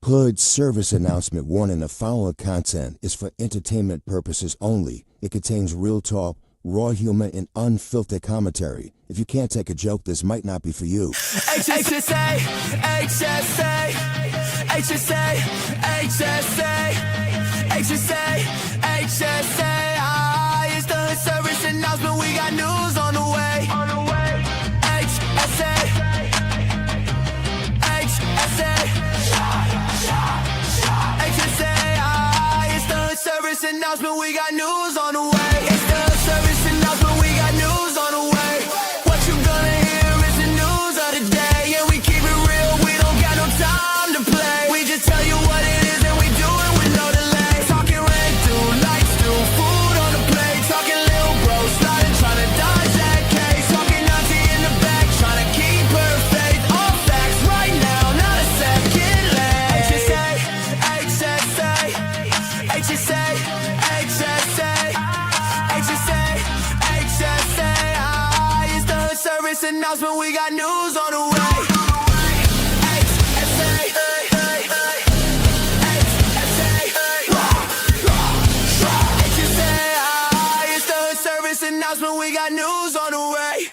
A.Would service announcement warning: the following content is for entertainment purposes only. It contains real talk, raw humor, and unfiltered commentary. If you can't take a joke, this might not be for you. HSA, HSA, HSA, HSA, HSA, HSA. It's the hood service announcement. We got news on the way. HSA, HSA, HSA. It's the hood service announcement. We got news on the way. It's the hood service announcement. We got news on the way. What you gonna hear is the news of the day, and we keep it real. We don't got no time to play. We just tell you what it is, and we do it with no delay. Talking rent due, lights due, food on the plate. Talking little bro, sliding, trying to dodge that case. Talking auntie in the back, trying to keep her faith. All facts right now, not a second late. HSA, HSA, HSA, HSA, HSA, HSA. It's the hood service announcement. We got news on the way. HSA, it's the hood service announcement. We got news on the way.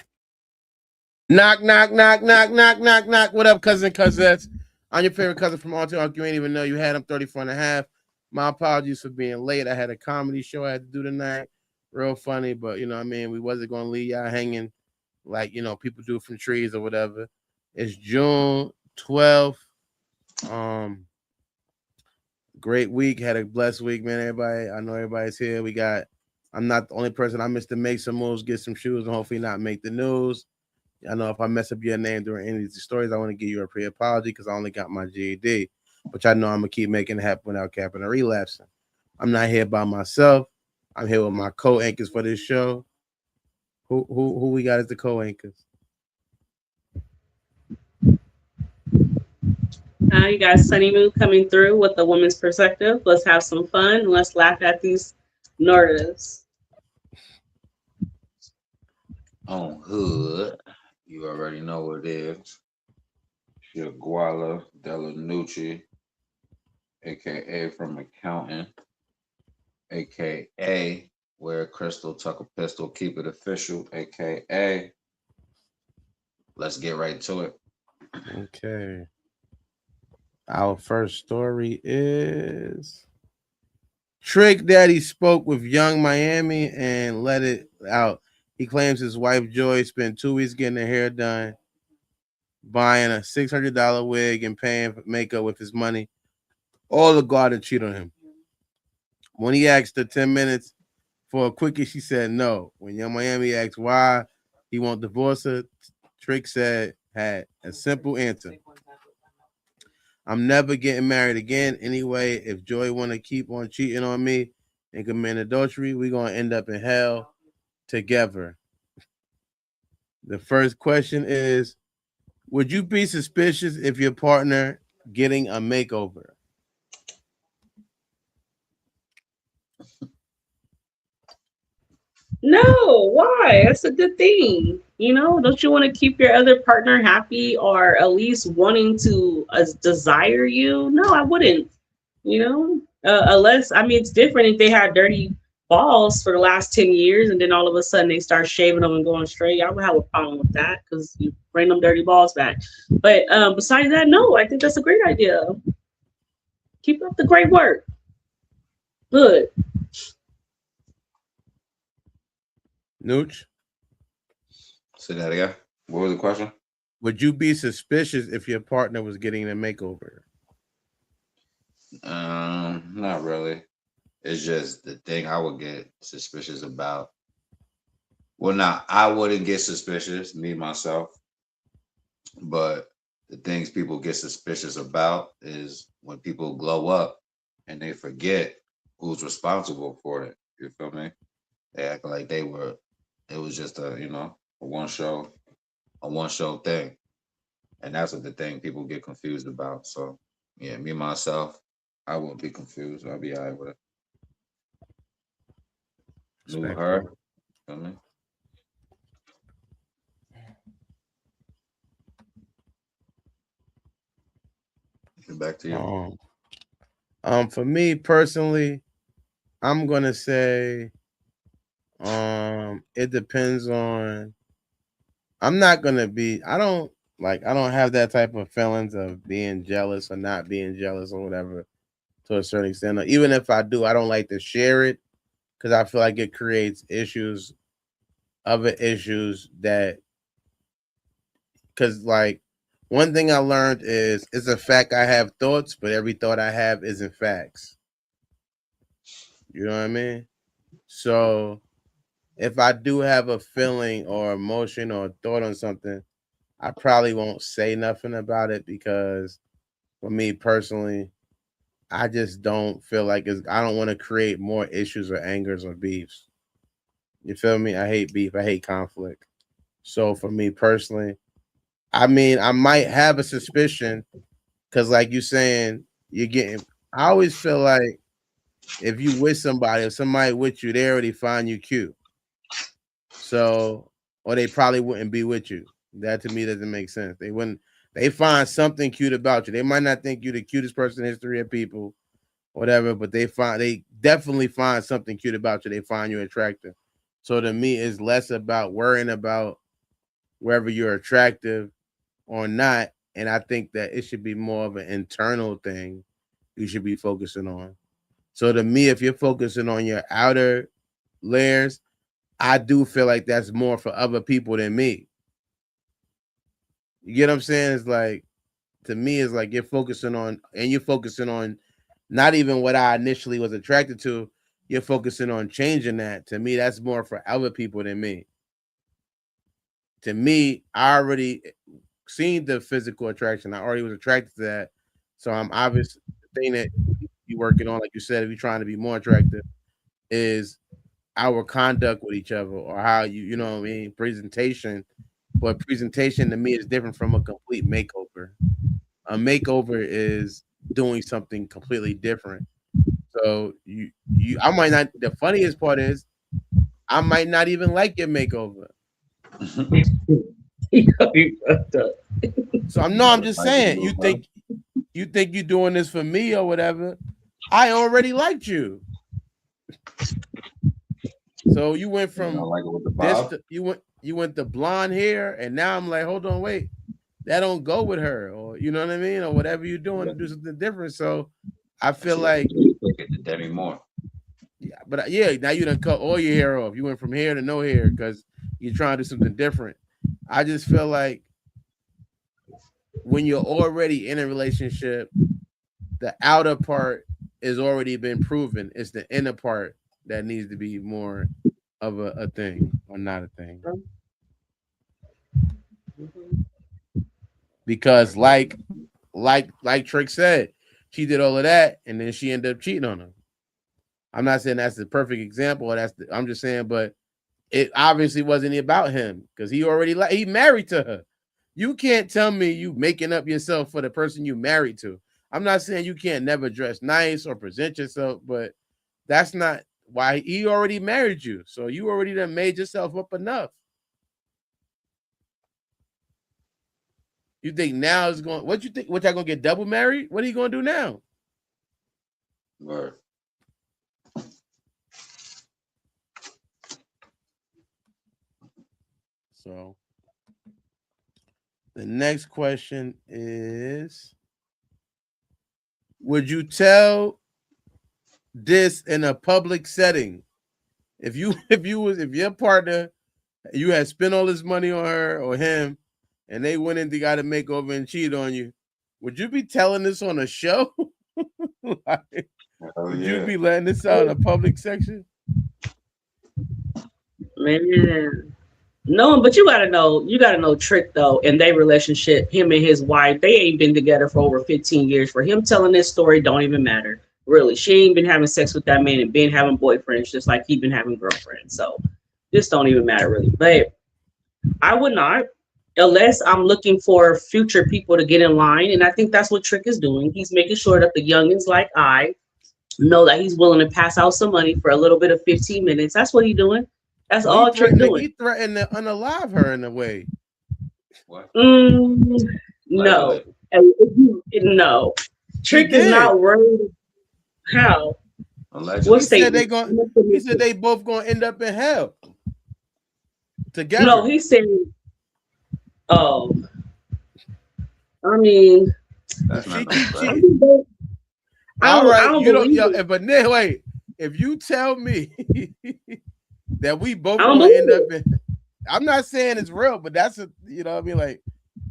Knock, knock, knock, knock, knock, knock, knock. What up, cousins? I'm your favorite cousin from Alton. You ain't even know you had him 34 and a half. My apologies for being late. I had a comedy show I had to do tonight. Real funny, but you know what I mean? We wasn't going to leave y'all hanging like, you know, people do from trees or whatever. It's June 12th. Great week. Had a blessed week, man. Everybody, I know everybody's here. I'm not the only person. I missed to make some moves, get some shoes, and hopefully not make the news. I know if I mess up your name during any of these stories, I want to give you a pre-apology because I only got my GED, which I know I'm going to keep making it happen without capping or relapsing. I'm not here by myself. I'm here with my co-anchors for this show. Who we got as the co-anchors? You got Sunny Moon coming through with the woman's perspective. Let's have some fun. Let's laugh at these narratives. On Hood, you already know what it is. Your Guala Delanucci, aka from Accounting, aka Wear Crystal, Tuck a Pistol, Keep It Official, aka let's get right to it. Okay. Our first story is Trick Daddy spoke with Young Miami and let it out. He claims his wife Joy spent 2 weeks getting her hair done, buying a $600 wig and paying for makeup with his money, all to go out and cheat on him. When he asked her 10 minutes for a quickie, she said no. When Young Miami asked why he won't divorce her, Trick had a simple answer. I'm never getting married again. Anyway, if Joy want to keep on cheating on me and commit adultery, we're going to end up in hell together. The first question is, would you be suspicious if your partner getting a makeover? No, why? That's a good thing. You know, don't you want to keep your other partner happy or at least wanting to desire you? No, I wouldn't. You know, unless, I mean, it's different if they had dirty balls for the last 10 years and then all of a sudden they start shaving them and going straight. I would have a problem with that because you bring them dirty balls back. But besides that, no, I think that's a great idea. Keep up the great work. Good. Nooch? Say that again. What was the question? Would you be suspicious if your partner was getting a makeover? Not really. It's just the thing I would get suspicious about. Well, now I wouldn't get suspicious, me myself, but the things people get suspicious about is when people glow up and they forget who's responsible for it. You feel me? They act like it was just a one show thing. And that's what the thing people get confused about. So yeah, me myself, I wouldn't be confused. I'll be all right with it. Knew her. Feel me? Back to you. For me personally, I'm gonna say, it depends on. I'm not gonna be. I don't have that type of feelings of being jealous or not being jealous or whatever to a certain extent. Even if I do, I don't like to share it because I feel like it creates issues, other issues that. Because like one thing I learned is it's a fact I have thoughts, but every thought I have isn't facts. You know what I mean? So if I do have a feeling or emotion or thought on something, I probably won't say nothing about it because for me personally, I just don't feel like I don't want to create more issues or angers or beefs. You feel me? I hate beef. I hate conflict. So for me personally, I mean, I might have a suspicion because, like you saying, you're getting. I always feel like if you with somebody, if somebody with you, they already find you cute. So, or they probably wouldn't be with you. That to me doesn't make sense. They wouldn't. They find something cute about you. They might not think you're the cutest person in history of people, whatever, but they definitely find something cute about you. They find you attractive. So to me, it's less about worrying about whether you're attractive or not. And I think that it should be more of an internal thing you should be focusing on. So to me, if you're focusing on your outer layers, I do feel like that's more for other people than me. You get what I'm saying? It's like, to me, it's like you're focusing on not even what I initially was attracted to. You're focusing on changing that. To me, that's more for other people than me. To me, I already seen the physical attraction. I already was attracted to that. So I'm obvious the thing that you working on, like you said, if you're trying to be more attractive, is our conduct with each other or how you know what I mean, presentation. But presentation to me is different from a complete makeover. A makeover is doing something completely different. So I might not. The funniest part is I might not even like your makeover. So I'm just saying. You think you're doing this for me or whatever? I already liked you. So you went from like it with the this bob? to, you went to blonde hair, and now I'm like, hold on, wait, that don't go with her, or you know what I mean, or whatever you're doing to do something different. So I feel like, Demi Moore. yeah, but yeah, now you done cut all your hair off. You went from hair to no hair because you're trying to do something different. I just feel like when you're already in a relationship, the outer part is already been proven. It's the inner part that needs to be more of a thing or not a thing. Because like Trick said, she did all of that and then she ended up cheating on him. I'm not saying that's the perfect example. I'm just saying, but it obviously wasn't about him because he married to her. You can't tell me you making up yourself for the person you married to. I'm not saying you can't never dress nice or present yourself, but that's not why he already married you. So you already done made yourself up enough. You think now is going? What you think? What y'all gonna get double married? What are you gonna do now? Word. So the next question is: would you tell this in a public setting? If your partner, you had spent all this money on her or him, and they went in to got a makeover and cheated on you, would you be telling this on a show? Like, would you be letting this out in a public section? Man. No, but you gotta know Trick though, in their relationship, him and his wife, they ain't been together for over 15 years. For him telling this story don't even matter. Really. She ain't been having sex with that man and been having boyfriends just like he been having girlfriends. So this don't even matter really. But I would not, unless I'm looking for future people to get in line. And I think that's what Trick is doing. He's making sure that the youngins like I know that he's willing to pass out some money for a little bit of 15 minutes. That's what he's doing. That's Well, all Trick doing. He threatened to unalive her in a way. What? No. No. Trick is not worried. How? Allegedly. What He said statement? he said they both gonna end up in hell together. No, he said, um, I mean, That's She not no keep threat. cheating. I All right, don't you don't. believe Yo, it. but then wait. If you tell me that we both I don't gonna believe end up it. in, I'm not saying it's real, but that's a, you know what I mean, like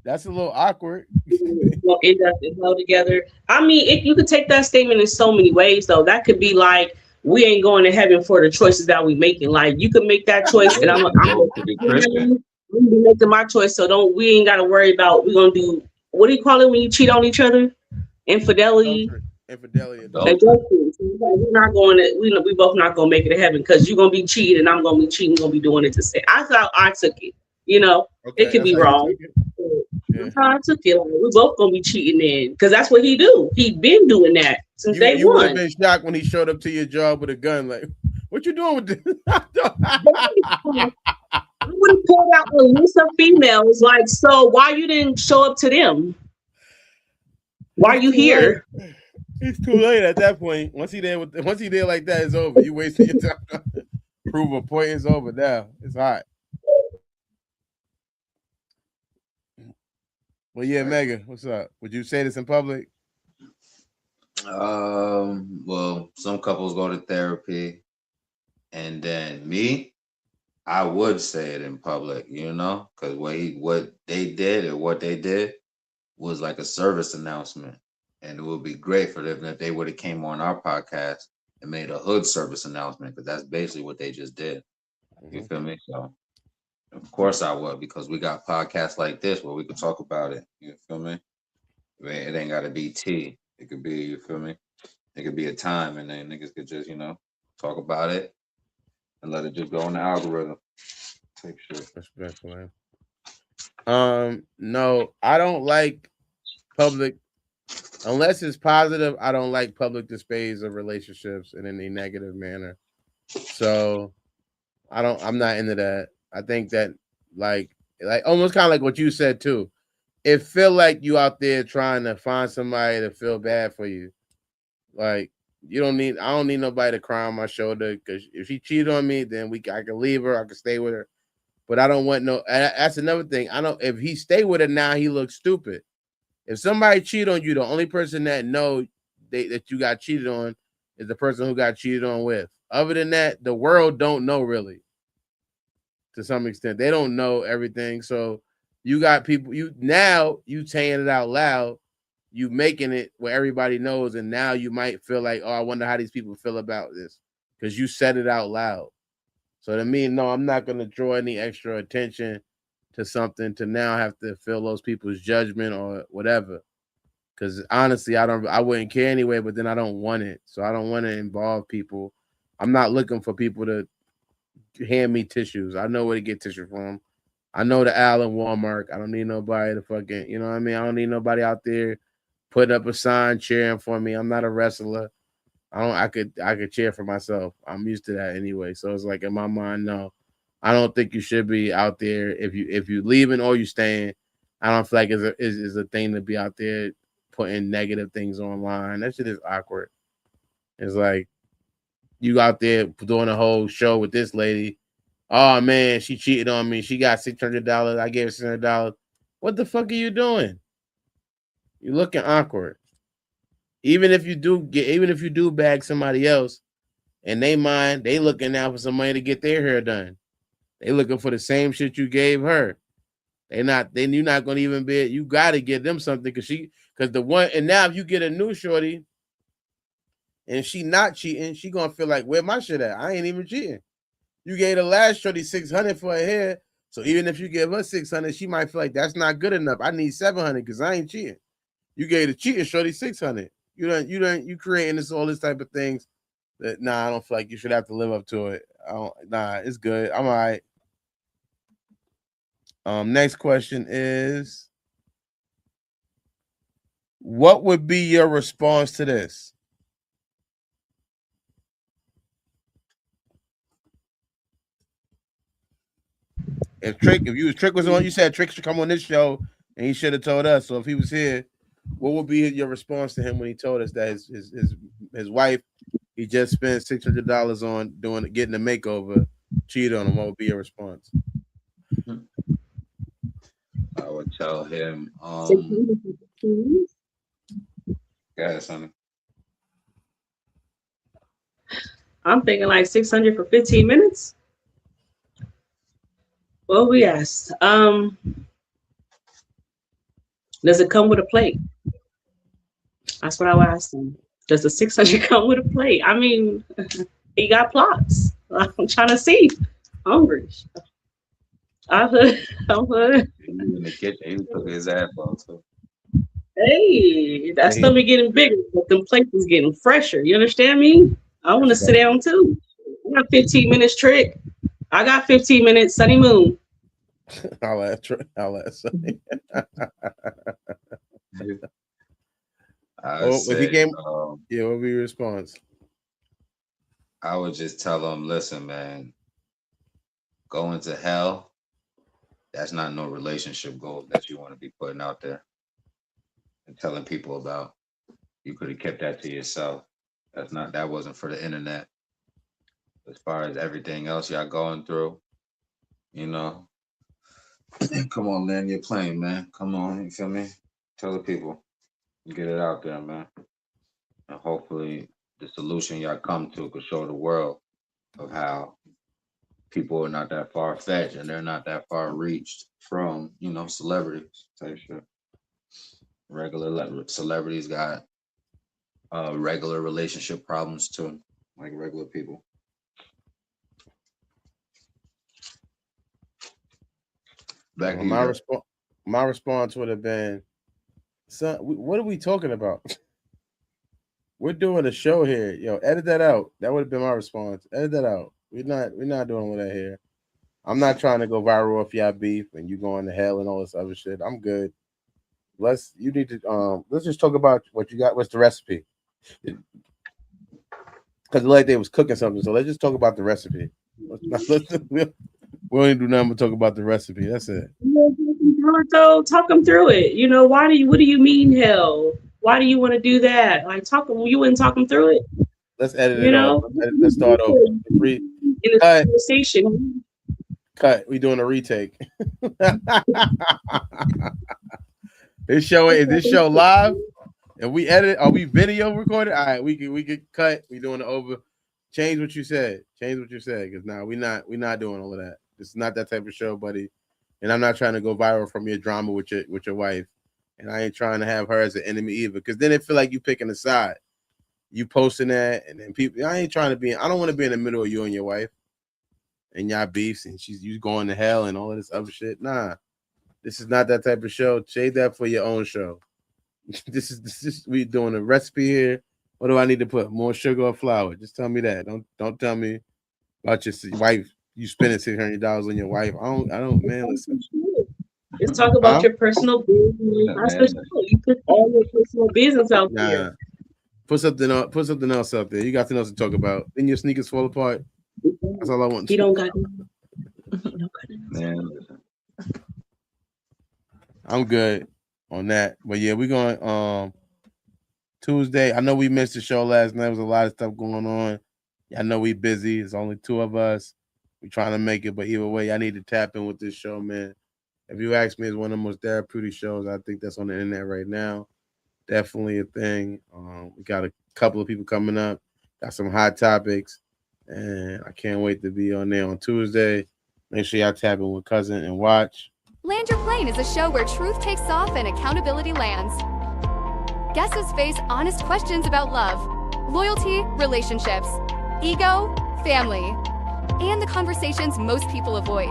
that's a little awkward. We'll end up in hell together. I mean, you could take that statement in so many ways, though. That could be like, we ain't going to heaven for the choices that we making. Like, you could make that choice, and Yeah, I'm we both could be Christian. gonna be making my choice. So we ain't got to worry about. We're gonna do, what do you call it when you cheat on each other? Infidelity. Adultery, infidelity, adultery. Adultery. Adultery. So we're not going to. We both not gonna make it to heaven because you're gonna be cheating and I'm gonna be cheating. Gonna be doing it to say. I thought I took it. You know, it Okay, could that's be how you wrong. took it. Yeah. That's how I took it. Like, we both gonna be cheating in because that's what he do. He been doing that since day You would have one. been shocked when he showed up to your job with a gun. Like, what you doing with this? I would have pulled out a list of females. Like, so why you didn't show up to them? Why It's you too here? late. It's too late at that point. Once he did like that, it's over. You wasted your time. Prove a point. It's over now. It's hot. Well, yeah, Megan, what's up? Would you say this in public? Well, some couples go to therapy, and then me, I would say it in public, you know, because what they did was like a service announcement, and it would be great for them if they would have came on our podcast and made a hood service announcement, because that's basically what they just did. You feel me? So of course I would, because we got podcasts like this where we could talk about it. You feel me? It ain't got to be tea. It could be, you feel me? It could be a time, and then niggas could just, talk about it and let it just go on the algorithm. Type shit. Respectfully. No, I don't like public unless it's positive. I don't like public displays of relationships in any negative manner. So I'm not into that. I think that like almost kind of like what you said too. It feel like you out there trying to find somebody to feel bad for you. Like I don't need nobody to cry on my shoulder, because if she cheated on me, then I can leave her, I can stay with her. But I don't want no. That's another thing. If he stay with her now, he looks stupid. If somebody cheat on you, the only person that know that you got cheated on is the person who got cheated on with. Other than that, the world don't know really. To some extent, they don't know everything. So you got people. You saying it out loud. You making it where everybody knows, and now you might feel like, oh, I wonder how these people feel about this, because you said it out loud. So to me, no, I'm not going to draw any extra attention to something to now have to feel those people's judgment or whatever. Because honestly, I wouldn't care anyway, but then I don't want it. So I don't want to involve people. I'm not looking for people to hand me tissues. I know where to get tissue from. I know the aisle in Walmart. I don't need nobody to fucking, you know what I mean? I don't need nobody out there putting up a sign cheering for me. I'm not a wrestler. I could cheer for myself. I'm used to that anyway. So it's like in my mind, no, I don't think you should be out there. If you leaving or you staying, I don't feel like it's a thing to be out there putting negative things online. That shit is awkward. It's like you out there doing a whole show with this lady. Oh man, she cheated on me. She got $600. I gave her $600. What the fuck are you doing? You're looking awkward. Even if you do bag somebody else, and they looking out for some money to get their hair done. They looking for the same shit you gave her. You're not gonna even be. You gotta give them something, because the one, and now if you get a new shorty and she not cheating, she gonna feel like, where my shit at? I ain't even cheating. You gave the last shorty $600 for her hair, so even if you give her $600, she might feel like that's not good enough. I need $700 because I ain't cheating. You gave the cheating shorty $600. You creating all this type of things that I don't feel like you should have to live up to it. It's good. I'm all right. Next question is, what would be your response to this? If Trick was on, you said Trick should come on this show, and he should have told us. So if he was here, What would be your response to him when he told us that his wife he just spent $600 on getting a makeover, cheated on him? What would be your response? I would tell him, yeah, son. I'm thinking like 600 for 15 minutes. Well, we asked. Does it come with a plate? That's what I asked him. Does the 600 come with a plate? I mean, he got plots. I'm trying to see. Hungry. I'm hood. He was in the kitchen. He took his ass off. So. Hey, that stomach getting bigger, but the plate is getting fresher. You understand me? I want to sit down too. I got 15 minutes, Trick. I got 15 minutes, Sunny Moon. I'll ask Sunny. If he came, what would be your response? I would just tell him, listen, man, going to hell, that's not no relationship goal that you want to be putting out there and telling people about. You could have kept that to yourself. That wasn't for the internet. As far as everything else y'all going through, you know. Come on, land your plane, man. Come on, you feel me? Tell the people. Get it out there, man. And hopefully the solution y'all come to could show the world of how people are not that far-fetched and they're not that far reached from, celebrities type shit. Regular celebrities got regular relationship problems too, like regular people. My response would have been, son, what are we talking about? We're doing a show here. Yo, edit that out. That would have been my response. Edit that out. We're not doing all that here. I'm not trying to go viral off y'all beef and you going to hell and all this other shit. I'm good. Let's just talk about what you got. What's the recipe? Because like they was cooking something, so let's just talk about the recipe. We only do nothing but talk about the recipe. That's it. So talk them through it. What do you mean hell? Why do you want to do that? Like you wouldn't talk them through it. Let's edit it off. Let's start over. In the conversation. Cut. We doing a retake. Is this show live? And we edit, are we video recorded? All right, we could cut. We doing it over. Change what you said. Because now we're not doing all of that. This is not that type of show, buddy. And I'm not trying to go viral from your drama with your wife. And I ain't trying to have her as an enemy either. Because then it feel like you picking a side. You posting that, and then people. I ain't trying to be. I don't want to be in the middle of you and your wife, and y'all beefs, and you going to hell and all of this other shit. Nah, this is not that type of show. Save that for your own show. This is we doing a recipe here. What do I need to put? More sugar or flour? Just tell me that. Don't tell me about your wife. You spending $600 on your wife. I don't. Man, listen. Let's talk about your personal business. You put all your personal business out there. Put something else out there. You got something else to talk about. Then your sneakers fall apart. That's all I want. You don't got I'm good on that. But yeah, we're going Tuesday. I know we missed the show last night. There was a lot of stuff going on. I know we busy. It's only two of us. We're trying to make it, but either way, I need to tap in with this show, man. If you ask me, it's one of the most therapeutic shows I think that's on the internet right now. Definitely a thing. We got a couple of people coming up. Got some hot topics, and I can't wait to be on there on Tuesday. Make sure y'all tap in with Cousin and watch. Land Your Plane is a show where truth takes off and accountability lands. Guests face honest questions about love, loyalty, relationships, ego, family, and the conversations most people avoid.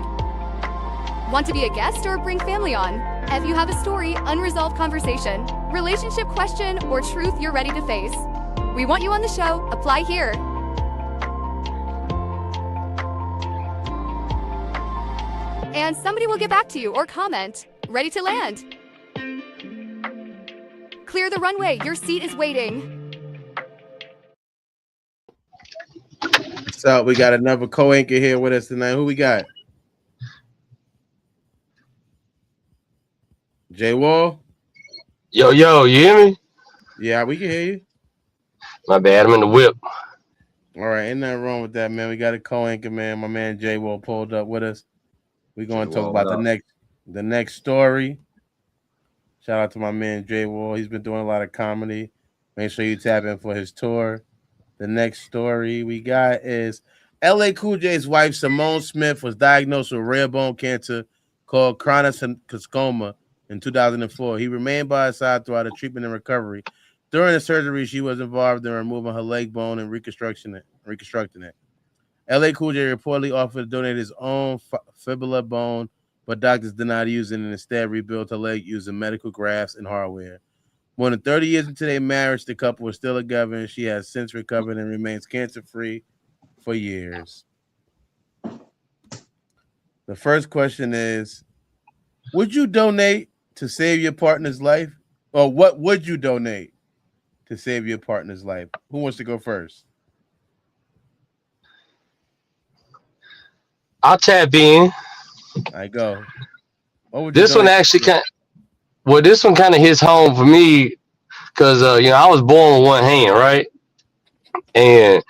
Want to be a guest or bring family on? If you have a story, unresolved conversation, relationship question, or truth you're ready to face, we want you on the show. Apply here. And somebody will get back to you or comment. Ready to land. Clear the runway. Your seat is waiting. So we got another co-anchor here with us tonight. Who we got? Jay Wall? Yo, yo, you hear me? Yeah, we can hear you. My bad, I'm in the whip. All right, ain't nothing wrong with that, man. We got a co-anchor, man. My man Jay Will pulled up with us. We're Jay going to talk Wall, what about the up? next story. Shout out to my man Jay Wall. He's been doing a lot of comedy. Make sure you tap in for his tour. The next story we got is LA Cool J's wife, Simone Smith, was diagnosed with rare bone cancer called chondrosarcoma in 2004. He remained by her side throughout the treatment and recovery. During the surgery, she was involved in removing her leg bone and reconstructing it. LA Cool J reportedly offered to donate his own fibula bone, but doctors denied using it and instead rebuilt her leg using medical grafts and hardware. More than 30 years into their marriage, the couple was still together, and she has since recovered and remains cancer-free for years. The first question is, would you donate to save your partner's life? Or what would you donate to save your partner's life? Who wants to go first? I'll tap in. I go. What would you This one donate? actually this one kind of hits home for me because I was born with one hand, right? And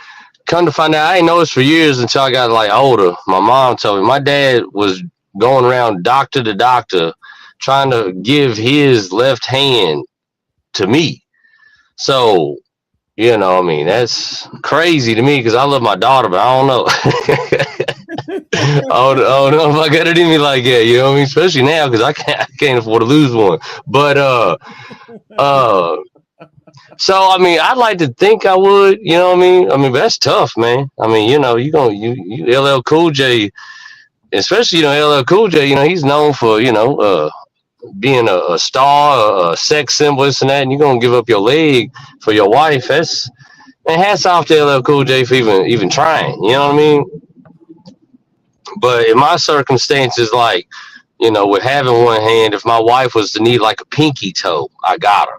come to find out, I didn't know this for years until I got like older. My mom told me my dad was going around doctor to doctor trying to give his left hand to me. So, I mean, that's crazy to me because I love my daughter, but I don't know. I don't know if I got it in me like that, you know what I mean? Especially now because I can't afford to lose one. But uh so I mean I'd like to think I would, you know what I mean? I mean, but that's tough, man. I mean, you LL Cool J, especially, LL Cool J, he's known for, being a star, a sex symbol, this and that, and you're gonna give up your leg for your wife. That's Man, hats off to LL Cool J for even trying, you know what I mean? But in my circumstances, like, with having one hand, if my wife was to need like a pinky toe, I got her.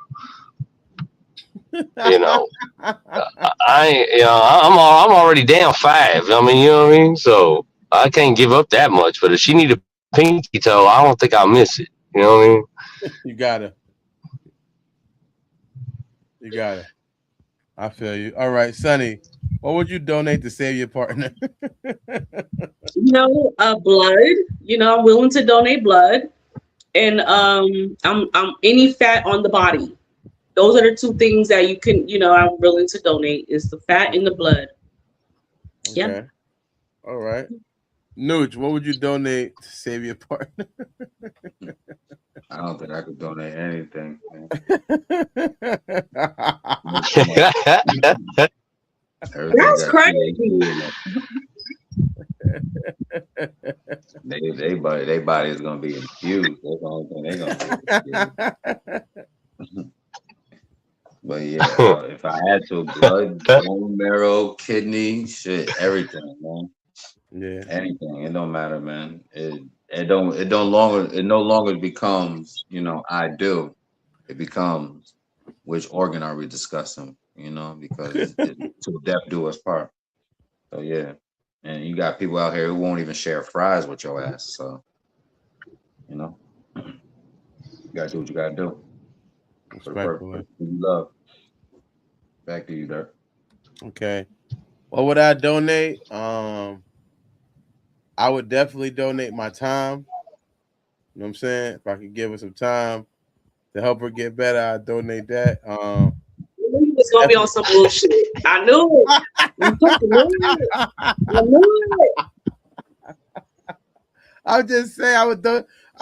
You know, I ain't, I'm already down five. I mean, you know what I mean? So I can't give up that much. But if she need a pinky toe, I don't think I'll miss it. You know what I mean? You gotta. You gotta. I feel you. All right, Sonny. What would you donate to save your partner? Blood. I'm willing to donate blood, and I'm any fat on the body. Those are the two things that you can, I'm willing to donate is the fat and the blood. Yeah. Okay. All right. Nooch, what would you donate to save your partner? I don't think I could donate anything, man. Everything That's got crazy. THC in it. They body is gonna be infused. That's the only thing they're gonna do. But yeah, if I had to, blood, bone marrow, kidney, shit, everything, man. Yeah. Anything. It don't matter, man. It no longer becomes, I do. It becomes which organ are we discussing, because it's to death do us part. So yeah. And you got people out here who won't even share fries with your ass. So, you gotta do what you gotta do for the Respectfully. person you love. Back to you, Dirk. Okay. What would I donate? I would definitely donate my time. You know what I'm saying? If I could give her some time to help her get better, I'd donate that. I knew he was gonna be on some bullshit. I knew it. I fucking knew it. I knew it. I would just say I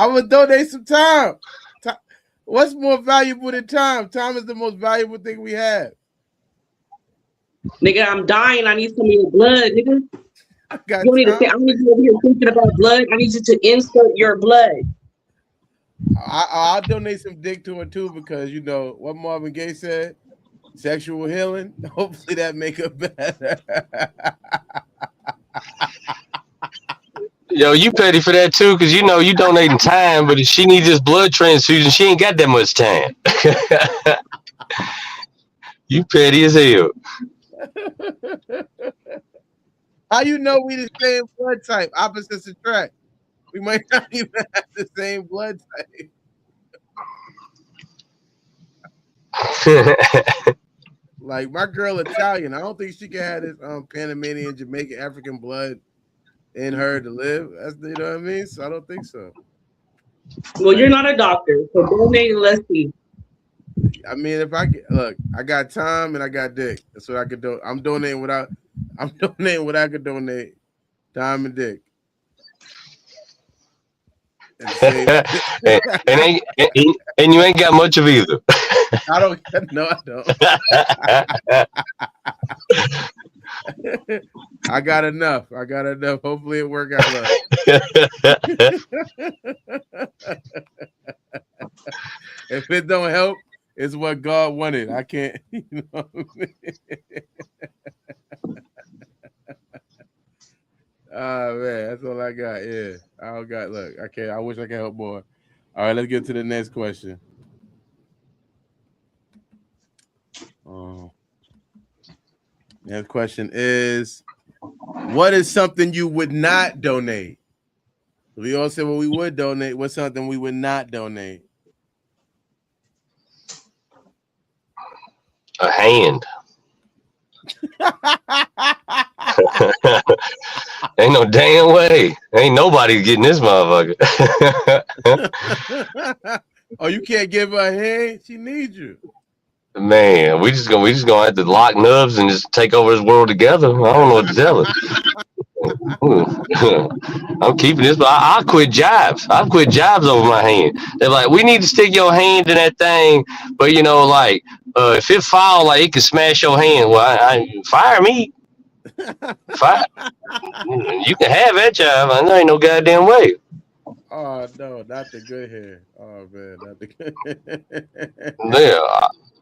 would donate some time. What's more valuable than time? Time is the most valuable thing we have. Nigga, I'm dying. I need some of your blood, nigga. I got You don't need to time. think. I don't need you over here thinking about blood. I need you to insert your blood. I'll donate some dick to her too because what Marvin Gaye said: sexual healing. Hopefully that make her better. Yo, you petty for that too, because you donating time, but if she needs this blood transfusion, she ain't got that much time. You petty as hell. How you know we the same blood type? Opposites attract. We might not even have the same blood type. Like my girl Italian, I don't think she can have this Panamanian, Jamaican, African blood in her to live. That's, you know what I mean. So I don't think so. Well, you're not a doctor, so donate and let's see. I mean, if I get, look, I got time and I got dick. That's what I could do. I'm donating what I could donate. Time and dick. And, and you ain't got much of either. I don't. No, I don't. I got enough. Hopefully it work out. If it don't help, it's what God wanted. I can't. You know what I mean? Oh man, that's all I got. Yeah, I don't got. Look, I can't. I wish I could help more. All right, let's get to the next question. Next question is, what is something you would not donate? We all said what we would donate. What's something we would not donate? A hand. Ain't no damn way. Ain't nobody getting this motherfucker. Oh, you can't give her a hand? She needs you. Man, we just gonna have to lock nubs and just take over this world together. I don't know what to tell her. I'm keeping this, but I'll quit jobs. I've quit jobs over my hand. They're like, we need to stick your hand in that thing, but you know, like, if it fall, like it can smash your hand. Well, I fire me. Fire. You can have that job. I know ain't no goddamn way. Oh no, not the good hair. Oh man, not the good. Yeah,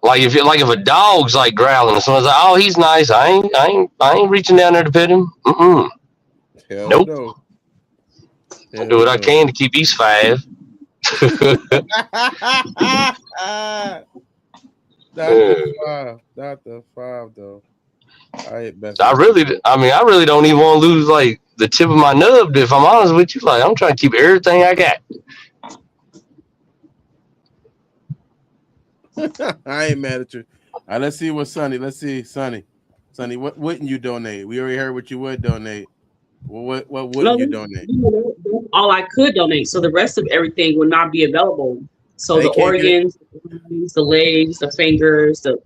like if a dog's like growling, and someone's like, "Oh, he's nice." I ain't reaching down there to pet him. Hell nope. No. I do what I can to keep these 5. Not the 5 though. I really don't even want to lose like the tip of my nub. If I'm honest with you, like I'm trying to keep everything I got. I ain't mad at you. All right, let's see what Sonny. Let's see, Sonny. What wouldn't you donate? We already heard what you would donate. What wouldn't you donate? That's all I could donate. So the rest of everything would not be available. So the organs, the legs, the fingers, you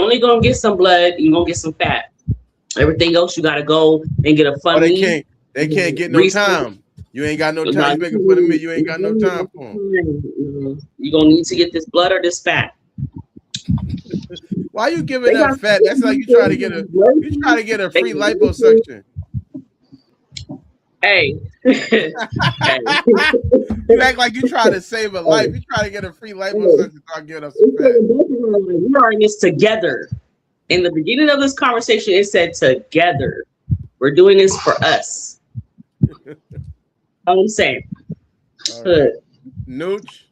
only gonna get some blood. You gonna get some fat. Everything else, you gotta go and get a fund. They can't get no time. You ain't got no time. You making fun of me. You ain't got no time for them. You're gonna need to get this blood or this fat. Why you giving that fat? That's like you try to get a free liposuction. Hey. You act like you try to save a life. You try to get a free liposuction. Start giving up some fat. We are in this together. In the beginning of this conversation, it said together. We're doing this for us. I'm saying. Nooch.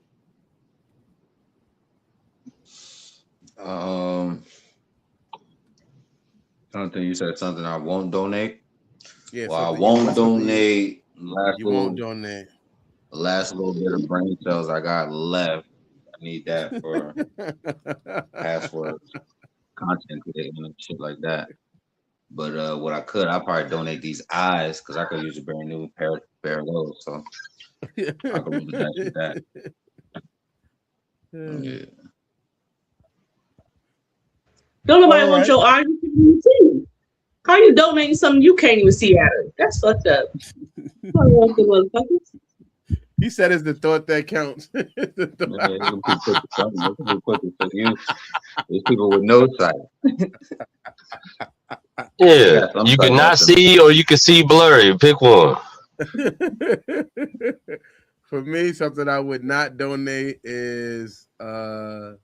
I don't think you said something I won't donate. Yeah, well, I won't donate. Won't donate. The last little bit of brain cells I got left. I need that for passwords, content creating, and shit like that. But what I'd probably donate these eyes because I could use a brand new pair of those. So I could move that. Yeah. Don't nobody want your eyes. How you donating something you can't even see at her? That's fucked up. He said it's the thought that counts. There's people with no sight. Yeah, you can not see or you can see blurry. Pick one. For me, something I would not donate is let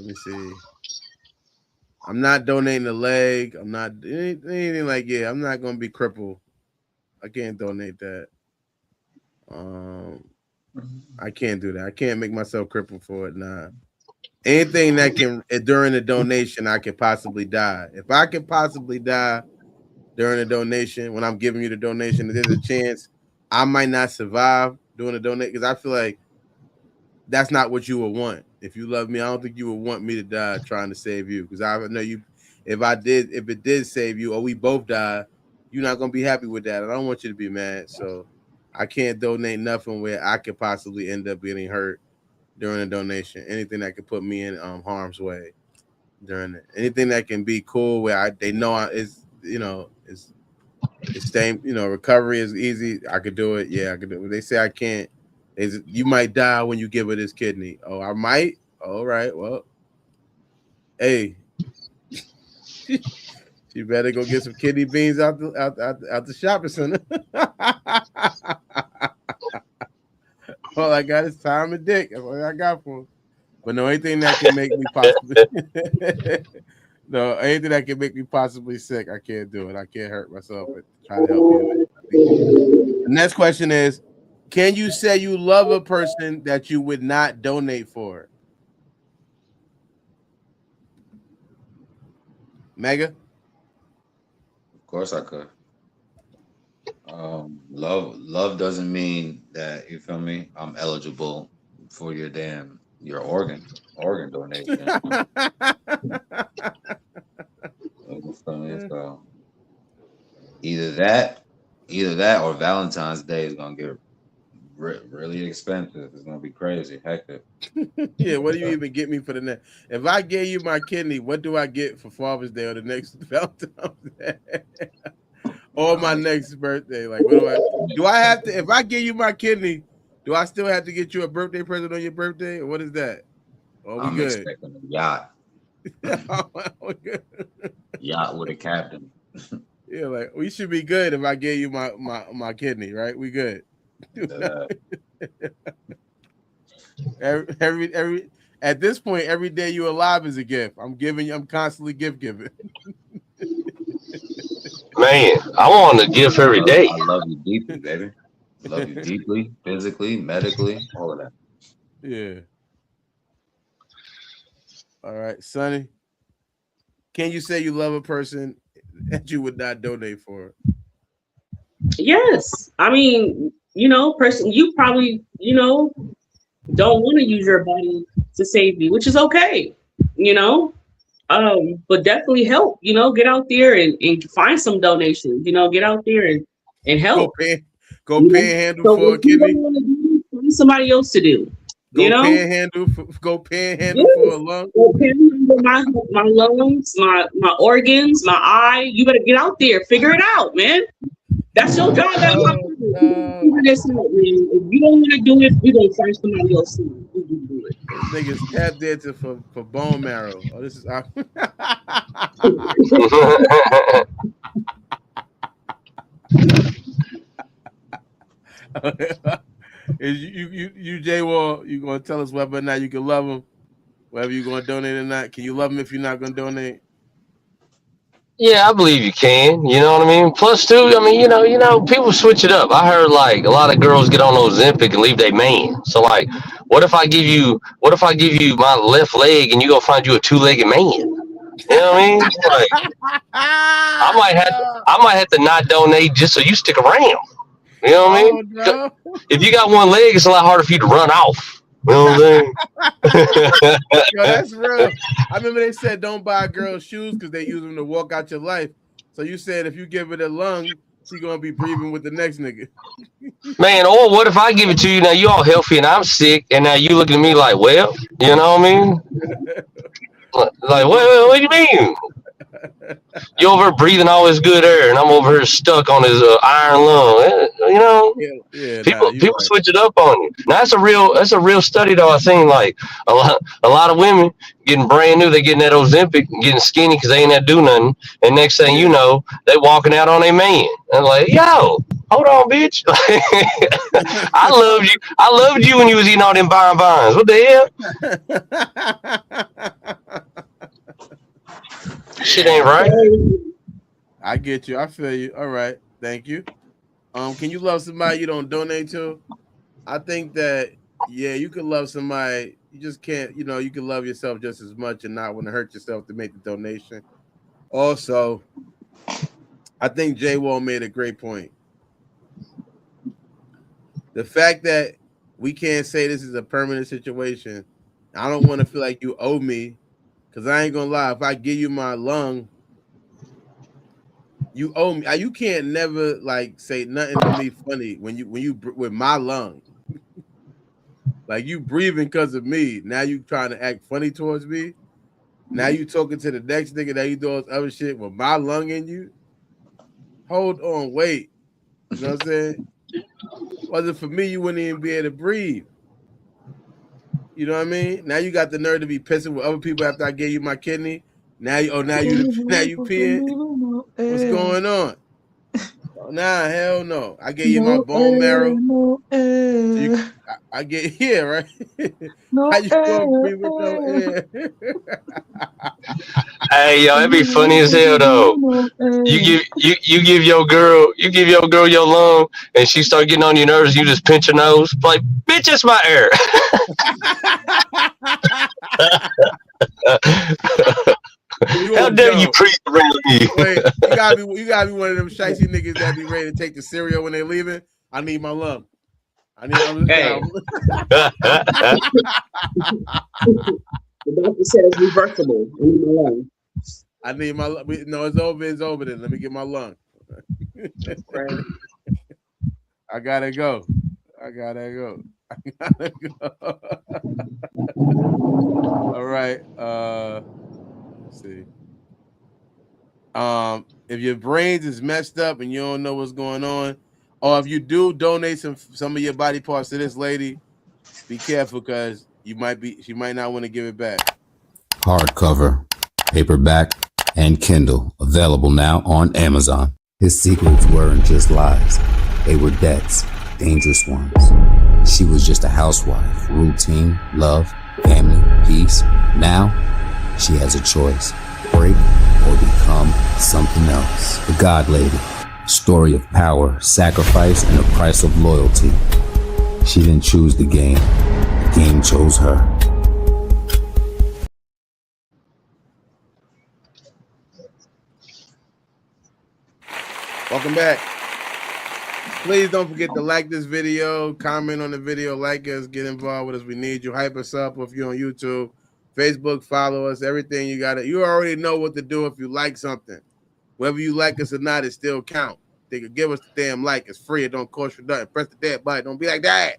me see. I'm not donating a leg. I'm not anything like I'm not gonna be crippled. I can't donate that. I can't do that. I can't make myself crippled for it. Nah. Anything that can during the donation, I can possibly die. If I can possibly die during the donation, when I'm giving you the donation, there's a chance I might not survive doing a donate because I feel like that's not what you would want. If you love me, I don't think you would want me to die trying to save you. Because I know you, if it did save you, or we both die, you're not gonna be happy with that. And I don't want you to be mad. So I can't donate nothing where I could possibly end up getting hurt during a donation. Anything that could put me in harm's way during it. Anything that can be cool where they know is it's staying. Recovery is easy. I could do it. Yeah, I could do it. They say I can't. You might die when you give her this kidney. Oh, I might. All right. Well, hey, she better go get some kidney beans out the shopping center. All I got is time and dick. That's all I got for him. But no, anything that can make me possibly anything that can make me possibly sick, I can't do it. I can't hurt myself and try to help you. The next question is, can you say you love a person that you would not donate for? Mega? Of course I could. Love doesn't mean that, you feel me, I'm eligible for your organ donation. You feel me? So either that or Valentine's Day is gonna get really expensive. It's gonna be crazy, hectic. Yeah, what do you even get me for the next? If I gave you my kidney, what do I get for Father's Day or the next Valentine's Day? Or my next birthday? Like, what do I have to? If I give you my kidney, do I still have to get you a birthday present on your birthday, or what is that? Oh, I'm good. expecting a yacht. Yacht with a captain. Yeah, like we should be good if I gave you my kidney, right? We good. Every at this point, every day you're alive is a gift. I'm constantly gift giving. Man, I want a gift every day. I love you deeply, baby. Love you deeply, physically, medically, all of that. Yeah. All right, Sonny. Can you say you love a person that you would not donate for? Yes. I mean, person, you probably, don't want to use your body to save you, which is okay, but definitely help, get out there and find some donations, get out there and help. Go panhandle for a kidney. Find somebody else to do. Panhandle for a lung. Go panhandle my lungs, my organs, my eye. You better get out there, figure it out, man. That's your job. That's my If you don't want to do it, we're gonna find somebody else to do it. Niggas tap dancing for bone marrow. Oh, this is Is you J Wall, you gonna tell us whether or not you can love him, whether you're gonna donate or not? Can you love him if you're not gonna donate? Yeah, I believe you can. You know what I mean? Plus, too, I mean, people switch it up. I heard like a lot of girls get on those Ozempic and leave their man. So, like, what if I give you my left leg and you go find you a two-legged man? You know what I mean? Like, I might have to not donate just so you stick around. You know what I mean? No. If you got one leg, it's a lot harder for you to run off. You know what I'm saying? Yo, that's real. I remember they said don't buy girls shoes because they use them to walk out your life. So you said if you give it a lung, she gonna be breathing with the next nigga. Man, or what if I give it to you now? You all healthy and I'm sick, and now you look at me like, well, you know what I mean? Like, what do you mean? You over here breathing all this good air, and I'm over here stuck on his iron lung. People switch it up on you. Now that's a real study though. I think like a lot of women getting brand new, they getting that Ozempic, getting skinny because they ain't that do nothing, and next thing you know, they walking out on a man. And like, yo, hold on, bitch. I loved you when you was eating all them bonbons. What the hell? Shit ain't right. I get you. I feel you. All right. Thank you. Can you love somebody you don't donate to? I think that, yeah, you can love somebody. You just can't, you can love yourself just as much and not want to hurt yourself to make the donation. Also, I think J Wall made a great point. The fact that we can't say this is a permanent situation, I don't want to feel like you owe me, because I ain't gonna lie. If I give you my lung, you owe me. You can't never like say nothing to me funny when you with my lung. Like you breathing because of me. Now you trying to act funny towards me. Now you talking to the next nigga that you doing other shit with my lung in you. Hold on, wait. You know what I'm saying? Wasn't for me, you wouldn't even be able to breathe. You know what I mean? Now you got the nerve to be pissing with other people after I gave you my kidney. Now you now you peeing. What's going on? Nah, hell no. I gave you my bone marrow. So you, I get here, right? How you gonna breathe with no air? Hey, yo, it'd be funny as hell though. You give your girl your lung, and she start getting on your nerves. You just pinch her nose, like, bitch, it's my air. You How on dare you yo? breathe around me? Wait, you gotta be one of them shicey niggas that be ready to take the cereal when they leaving. I need my lung. Hey, the doctor said it's reversible. I need my lung. I need my lung. No, it's over. It's over. Then let me get my lung. Right. I gotta go. I gotta go. I gotta go. All right. Let's see. If your brains is messed up and you don't know what's going on, or if you do donate some of your body parts to this lady, be careful because she might not want to give it back. Hardcover, paperback, and Kindle, available now on Amazon. His secrets weren't just lies, they were debts, dangerous ones. She was just a housewife, routine, love, family, peace. Now, she has a choice, break or become something else. The God Lady, a story of power, sacrifice, and the price of loyalty. She didn't choose the game chose her. Welcome back. Please don't forget to like this video, comment on the video, like us, get involved with us. We need you. Hype us up if you're on YouTube, Facebook, follow us, everything you got. You already know what to do if you like something. Whether you like us or not, it still count. They could give us the damn like. It's free. It don't cost you nothing. Press the dead button. Don't be like that.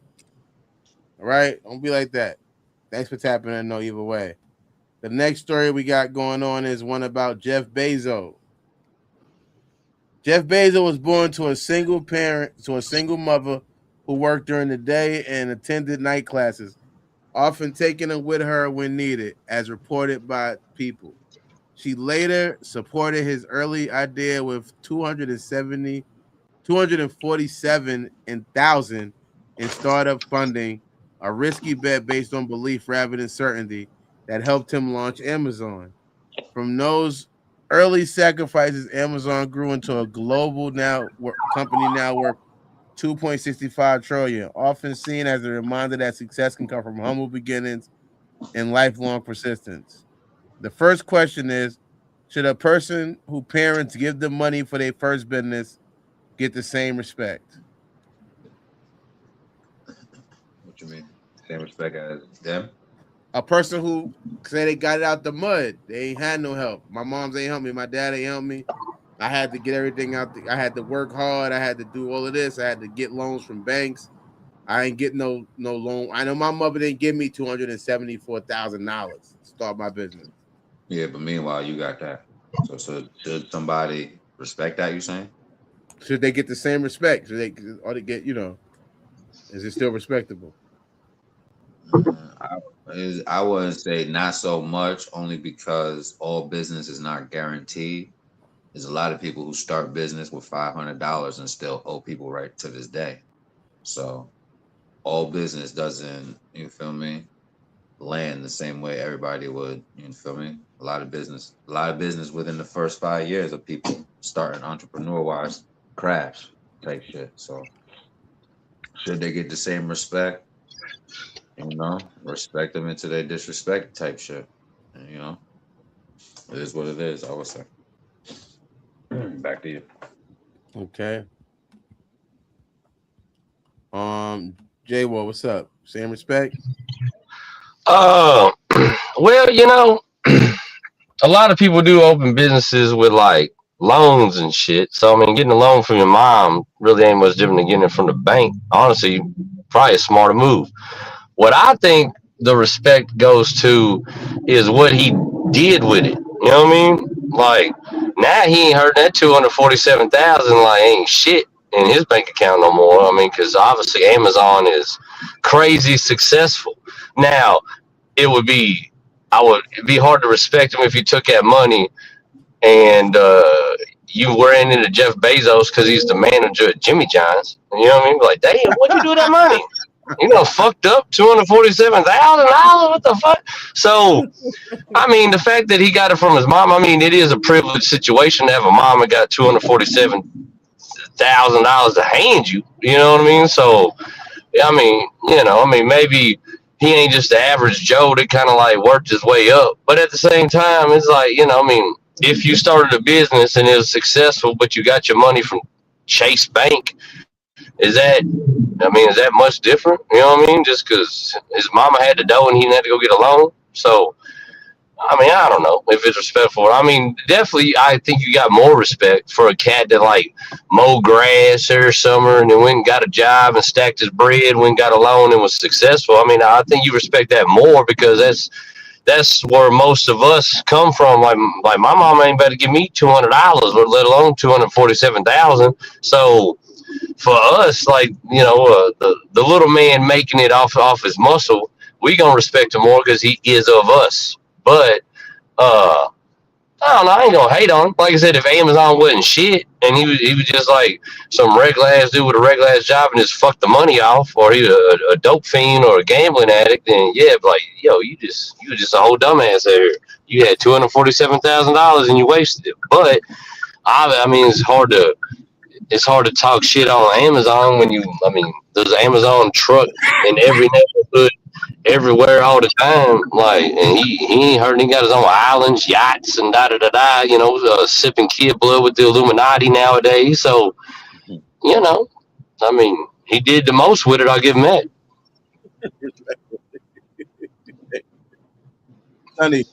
All right? Don't be like that. Thanks for tapping in, no either way. The next story we got going on is one about Jeff Bezos. Jeff Bezos was born to a single mother who worked during the day and attended night classes, often taking them with her when needed, as reported by People. She later supported his early idea with 247,000 in startup funding, a risky bet based on belief rather than certainty that helped him launch Amazon. From those early sacrifices, Amazon grew into a global company now worth 2.65 trillion, often seen as a reminder that success can come from humble beginnings and lifelong persistence. The first question is, should a person who parents give them money for their first business get the same respect? What you mean? Same respect as them? A person who say they got it out the mud, they ain't had no help. My mom's ain't help me, my dad ain't help me. I had to get everything out. I had to work hard. I had to do all of this. I had to get loans from banks. I ain't get no loan. I know my mother didn't give me $274,000 to start my business. Yeah, but meanwhile, you got that. So should somebody respect that? You saying? Should they get the same respect? Or they get, is it still respectable? I wouldn't say not so much, only because all business is not guaranteed. There's a lot of people who start business with $500 and still owe people right to this day. So all business doesn't, you feel me, land the same way everybody would. You feel me? A lot of business within the first 5 years of people starting entrepreneur wise crash type shit. So should they get the same respect? Respect them into their disrespect type shit. And, it is what it is, I would say. Back to you. Okay. Jay, what's up? Same respect. Uh, well, a lot of people do open businesses with like loans and shit. So I mean, getting a loan from your mom really ain't much different than getting it from the bank. Honestly, probably a smarter move. What I think the respect goes to is what he did with it. You know what I mean? Like now he ain't heard that 247,000 like ain't shit in his bank account no more. I mean, because obviously Amazon is crazy successful. Now it would be I would it'd be hard to respect him if you took that money and you ran into Jeff Bezos because he's the manager at Jimmy John's. You know what I mean? Like, damn, what'd you do with that money? Fucked up $247,000. What the fuck? So, I mean, the fact that he got it from his mom. I mean, it is a privileged situation to have a mom that got $247,000 to hand you. You know what I mean? So, maybe he ain't just the average Joe that kind of like worked his way up. But at the same time, it's like, if you started a business and it was successful, but you got your money from Chase Bank, is that much different? You know what I mean? Just because his mama had the dough and he had to go get a loan. So, I mean, I don't know if it's respectful. I mean, definitely, I think you got more respect for a cat that like mowed grass every summer and then went and got a job and stacked his bread, went and got a loan and was successful. I mean, I think you respect that more because that's where most of us come from. Like my mom ain't better give me $200, let alone 247,000. So for us, like the little man making it off his muscle, we gonna respect him more because he is of us. But uh, I don't know. I ain't gonna hate on him. Like I said, if Amazon wasn't shit and he was just like some regular ass dude with a regular ass job and just fucked the money off, or he was a dope fiend or a gambling addict, then yeah, like you was just a whole dumbass there. You had $247,000 and you wasted it. But I mean, it's hard to talk shit on Amazon when there's Amazon truck in every neighborhood, everywhere, all the time. Like, and he ain't heard. He got his own islands, yachts, and da da da da. Sipping kid blood with the Illuminati nowadays. So, he did the most with it. I'll give him that. Sonny,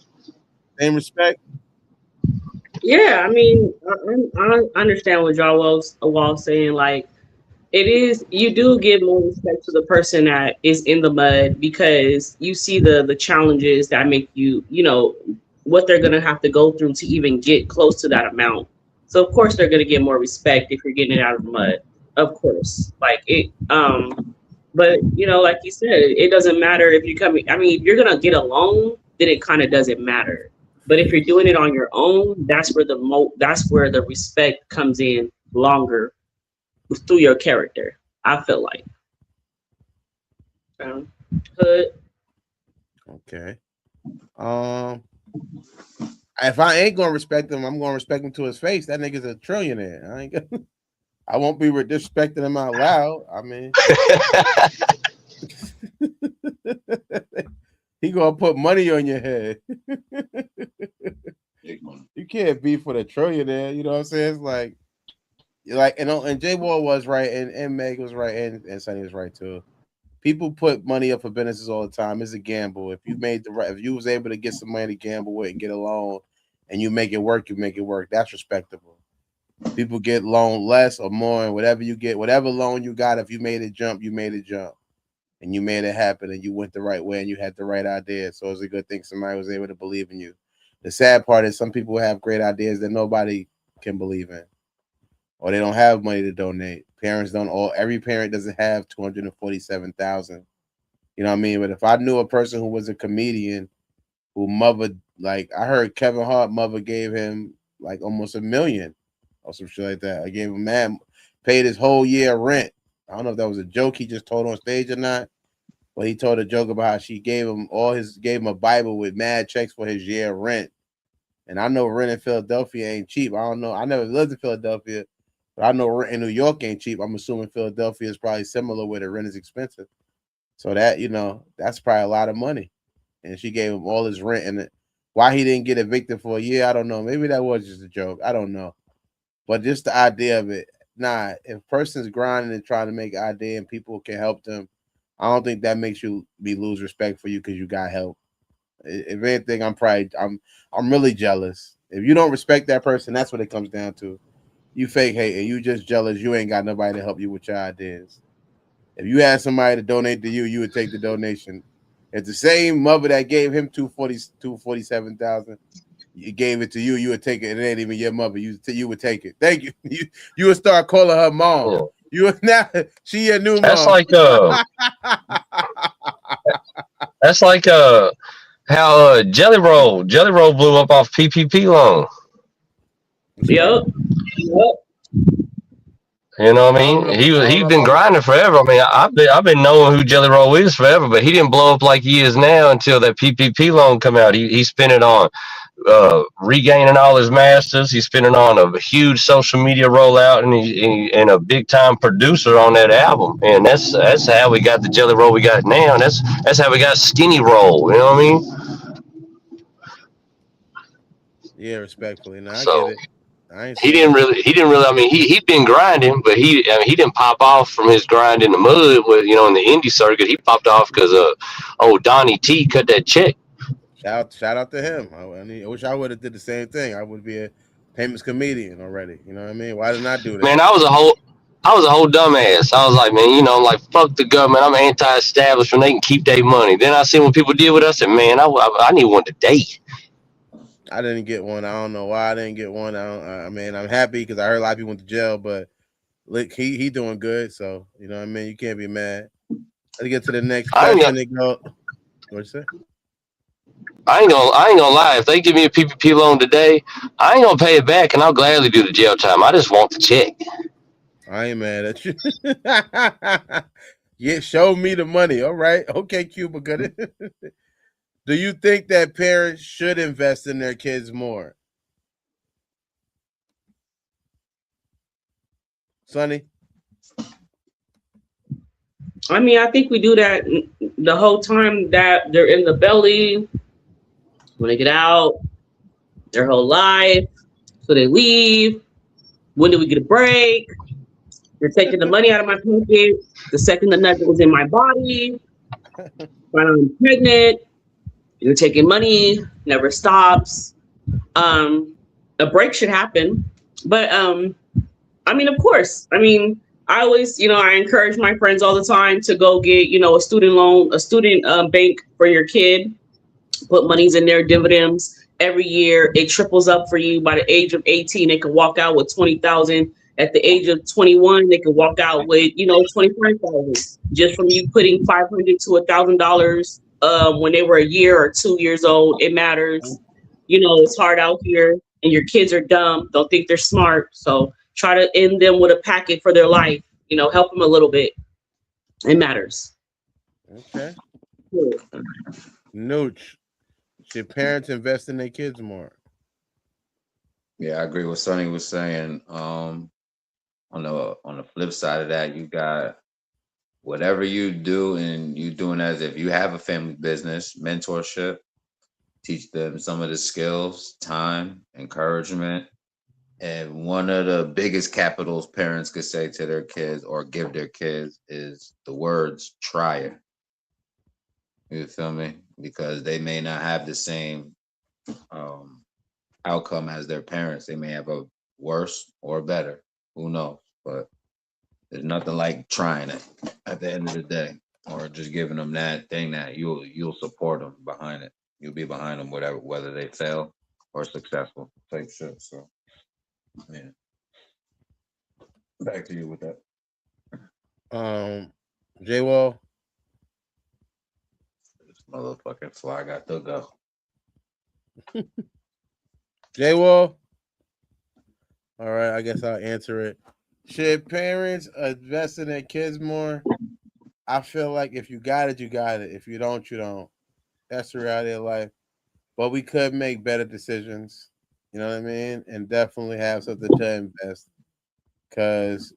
same respect. Yeah, I mean, I understand what y'all was saying. Like, it is, you do give more respect to the person that is in the mud because you see the challenges that make what they're gonna have to go through to even get close to that amount. So of course they're gonna get more respect if you're getting it out of the mud. Of course, like it. But like you said, it doesn't matter if you come. I mean, if you're gonna get a loan, then it kind of doesn't matter. But if you're doing it on your own, that's where the respect comes in longer through your character. I feel like. Hood. Okay. If I ain't gonna respect him, I'm gonna respect him to his face. That nigga's a trillionaire. I won't be disrespecting him out loud. I mean, he gonna put money on your head. You can't beef with a trillionaire. You know what I'm saying? It's like and J Wall was right, and Meg was right, and Sonny was right too. People put money up for businesses all the time. It's a gamble. If you was able to get some money to gamble with and get a loan, and you make it work, you make it work. That's respectable. People get loan less or more, and whatever you get, whatever loan you got, if you made it jump, you made it jump, and you made it happen, and you went the right way, and you had the right idea. So it's a good thing somebody was able to believe in you. The sad part is some people have great ideas that nobody can believe in, or they don't have money to donate. Every parent doesn't have 247,000. You know what I mean? But if I knew a person who was a comedian who mother, like I heard Kevin Hart mother gave him like almost $1 million or some shit like that. I gave him paid his whole year rent. I don't know if that was a joke he just told on stage or not, but he told a joke about how she gave him a Bible with mad checks for his year rent. And I know rent in Philadelphia ain't cheap. I don't know. I never lived in Philadelphia, but I know rent in New York ain't cheap. I'm assuming Philadelphia is probably similar where the rent is expensive. So that, that's probably a lot of money. And she gave him all his rent. And why he didn't get evicted for a year, I don't know. Maybe that was just a joke. I don't know. But just the idea of it, nah, if a person's grinding and trying to make an idea and people can help them, I don't think that makes you lose respect for you because you got help. If anything, I'm really jealous. If you don't respect that person, that's what it comes down to. You fake hate and you just jealous. You ain't got nobody to help you with your ideas. If you had somebody to donate to you, you would take the donation. If the same mother that gave him 247,000, you gave it to you, you would take it. It ain't even your mother. You would take it. Thank you. You would start calling her mom. Yeah. You would now she your new That's mom. like that's like how Jelly Roll blew up off PPP loan. Yep. Yep. You know what I I don't mean? know. I don't He's know been about grinding forever. I mean, I've been knowing who Jelly Roll is forever, but he didn't blow up like he is now until that PPP loan come out. He spent it on regaining all his masters. He spent it on a huge social media rollout, and a big time producer on that album. And that's how we got the Jelly Roll we got now. And that's how we got Skinny Roll. You know what I mean? yeah, respectfully. Now I get So it. I ain't saying he didn't really. I mean, he'd been grinding, but he didn't pop off from his grind in the mud with in the indie circuit. He popped off because Donnie T cut that check. shout out to him. I wish I would have did the same thing. I would be a famous comedian already. You know what I mean? Why didn't I do that? Man, I was a whole dumbass. I was like, man, I'm like, fuck the government. I'm anti-establishment. They can keep their money. Then I see when people deal with us, and man, I need one today. I didn't get one. I don't know why I didn't get one. I mean, I'm happy because I heard a lot of people went to jail, but look, he doing good. So you know what I mean. You can't be mad. Let's get to the next I ain't question. gonna, They go. What you say? I ain't gonna lie. If they give me a PPP loan today, I ain't gonna pay it back, and I'll gladly do the jail time. I just want the check. I ain't mad at you. Yeah, show me the money. All right. Okay, Cuba, good. Do you think that parents should invest in their kids more? Sonny? I mean, I think we do that the whole time that they're in the belly, when they get out, their whole life. So they leave. When do we get a break? They're taking the money out of my pocket the second the nugget was in my body. When I'm pregnant, you're taking money, never stops. A break should happen. But I mean, of course. I mean, I always, I encourage my friends all the time to go get, a student loan, a student bank for your kid. Put monies in their dividends every year. It triples up for you. By the age of 18, they can walk out with 20,000. At the age of 21, they can walk out with 25,000 just from you putting $500 to $1,000 when they were a year or 2 years old. It matters. It's hard out here, and your kids are dumb. Don't think they're smart. So try to end them with a packet for their life. Help them a little bit. It matters. Okay. Nooch. Should parents invest in their kids more? Yeah, I agree with Sonny was saying. On the flip side of that, you got whatever you do, and you doing as if you have a family business, mentorship, teach them some of the skills, time, encouragement. And one of the biggest capitals parents could say to their kids or give their kids is the words try it. You feel me? Because they may not have the same outcome as their parents. They may have a worse or better. Who knows? But there's nothing like trying it at the end of the day, or just giving them that thing that you'll support them behind it. You'll be behind them whether they fail or successful type shit. So yeah, back to you with that. J Wall. This motherfucking fly got to go. J Wall. All right, I guess I'll answer it. Should parents invest in their kids more? I feel like if you got it, you got it. If you don't, you don't. That's the reality of life. But we could make better decisions. You know what I mean? And definitely have something to invest. Because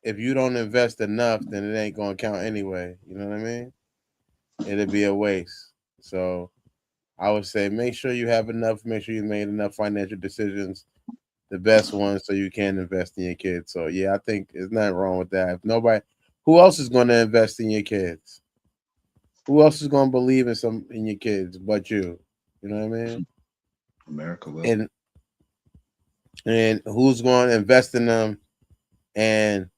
if you don't invest enough, then it ain't going to count anyway. You know what I mean? It'd be a waste. So I would say make sure you have enough. Make sure you made enough financial decisions the best ones so you can invest in your kids. So yeah, I think there's nothing wrong with that. If nobody, who else is going to invest in your kids? Who else is going to believe in your kids but you? You know what I mean? America will. And who's going to invest in them and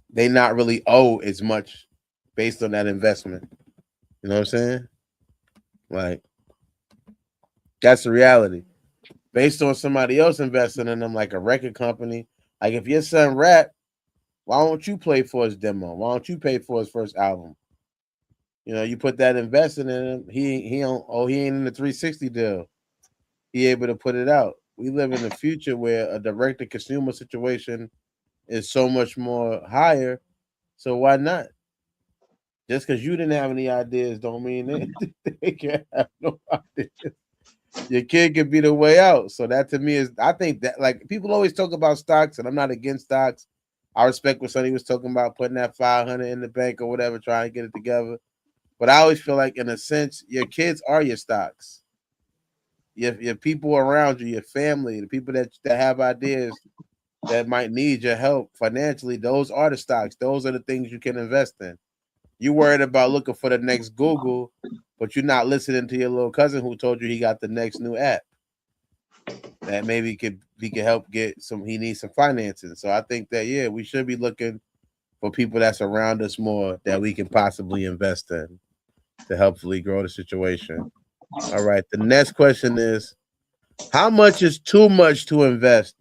they not really owe as much based on that investment? You know what I'm saying? Like, that's the reality. Based on somebody else investing in them, like a record company. Like, if your son rap, why don't you play for his demo? Why don't you pay for his first album? You know, you put that investment in him. He ain't in the 360 deal. He able to put it out. We live in a future where a direct to consumer situation is so much more higher. So why not? Just because you didn't have any ideas don't mean they can't have no ideas. Your kid could be the way out. So that to me is, I think that, like, people always talk about stocks, and I'm not against stocks. I respect what Sonny was talking about, putting that 500 in the bank or whatever, trying to get it together. But I always feel like, in a sense, your kids are your stocks. Your people around you, your family, the people that have ideas that might need your help financially, those are the stocks. Those are the things you can invest in. You worried about looking for the next Google, but you're not listening to your little cousin who told you he got the next new app that maybe he could help get some. He needs some financing. So I think that, yeah, we should be looking for people that's around us more that we can possibly invest in to helpfully grow the situation. All right. The next question is, how much is too much to invest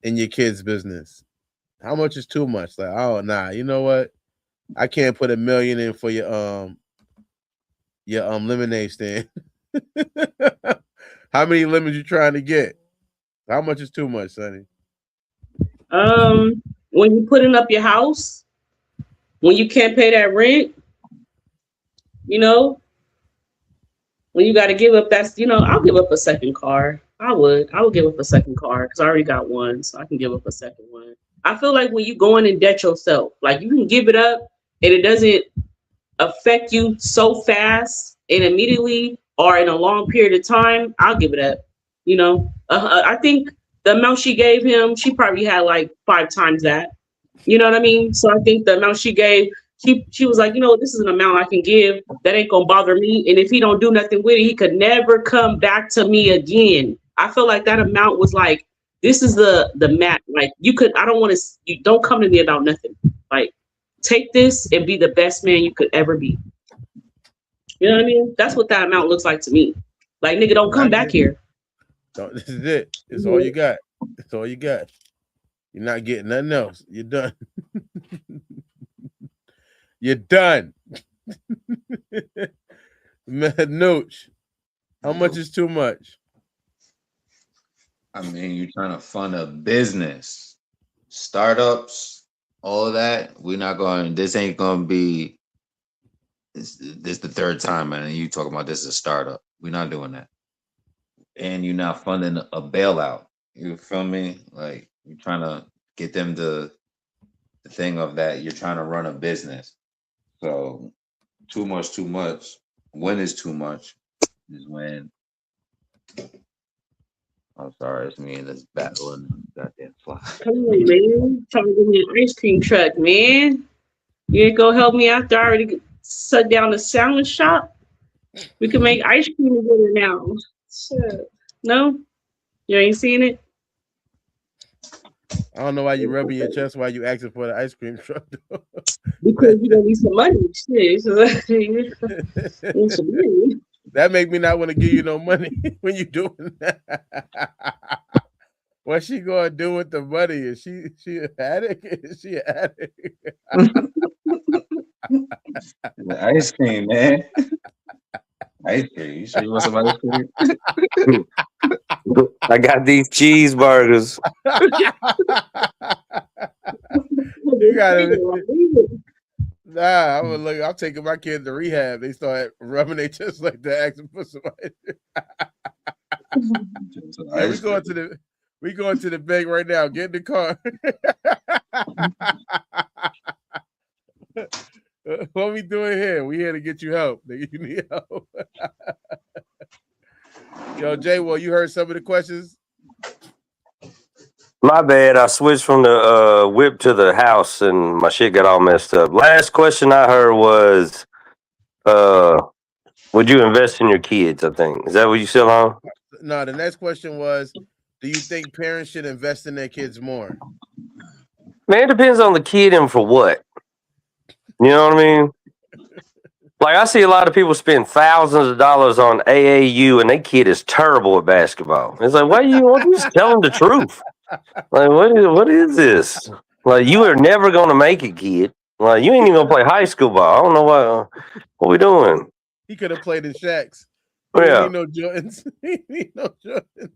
in your kid's business? How much is too much? Like, oh, nah, you know what? I can't put $1 million in for your lemonade stand. How many lemons you trying to get? How much is too much, Sonny? When you putting up your house, when you can't pay that rent, you know, when you got to give up I'll give up a second car. I would give up a second car because I already got one, so I can give up a second one. I feel like when you go in and debt yourself, like, you can give it up and it doesn't affect you so fast and immediately or in a long period of time, I'll give it up. I think the amount she gave him, she probably had like 5 times that. You know what I mean? So I think the amount she gave, she was like, this is an amount I can give that ain't gonna bother me. And if he don't do nothing with it, he could never come back to me again. I feel like that amount was like, this is the mat. Like, you don't come to me about nothing. Like, take this and be the best man you could ever be. You know what I mean? That's what that amount looks like to me. Like, nigga, don't come back here. This is it. It's all you got. It's all you got. You're not getting nothing else. You're done. You're done. Nooch, how much is too much? I mean, you're trying to fund a business, startups, all of that. We're not going. This ain't going to be. This the third time, man. And you talking about this is a startup. We're not doing that. And you're not funding a bailout. You feel me? Like, you're trying to get them to the thing of that you're trying to run a business. So too much. When is too much is when. I'm sorry, it's me and this battling goddamn fly. Come on, man. Trying to give me an ice cream truck, man. You ain't gonna help me after I already shut down the sandwich shop? We can make ice cream together now. Shit. No? You ain't seen it? I don't know why you rubbing your chest while you asking for the ice cream truck. Because you gonna need some money. Shit. Need some money. That make me not want to give you no money when you doing that. What she gonna do with the money? Is she an addict? Is she an addict? The ice cream, man. Ice cream. You sure you want some ice cream? I got these cheeseburgers. You gotta. Nah, I'm taking my kids to rehab. They start rubbing their chest like that, asking for some ice cream. Yeah, we going to the bank right now. Get in the car. What we doing here? We here to get you help. You need help. Yo, Jay, well, you heard some of the questions? My bad. I switched from the whip to the house, and my shit got all messed up. Last question I heard was, uh, would you invest in your kids? I think is that what you still on? No, the next question was, do you think parents should invest in their kids more? Man, it depends on the kid and for what. You know what I mean? Like I see a lot of people spend thousands of dollars on AAU, and their kid is terrible at basketball. It's like, why you just tell them the truth? Like, what is this? Like, you are never gonna make it, kid. Like, you ain't even gonna play high school ball. I don't know what we doing. He could have played in Shaq's. He Yeah. didn't need no Jordans. He didn't need no Jordans.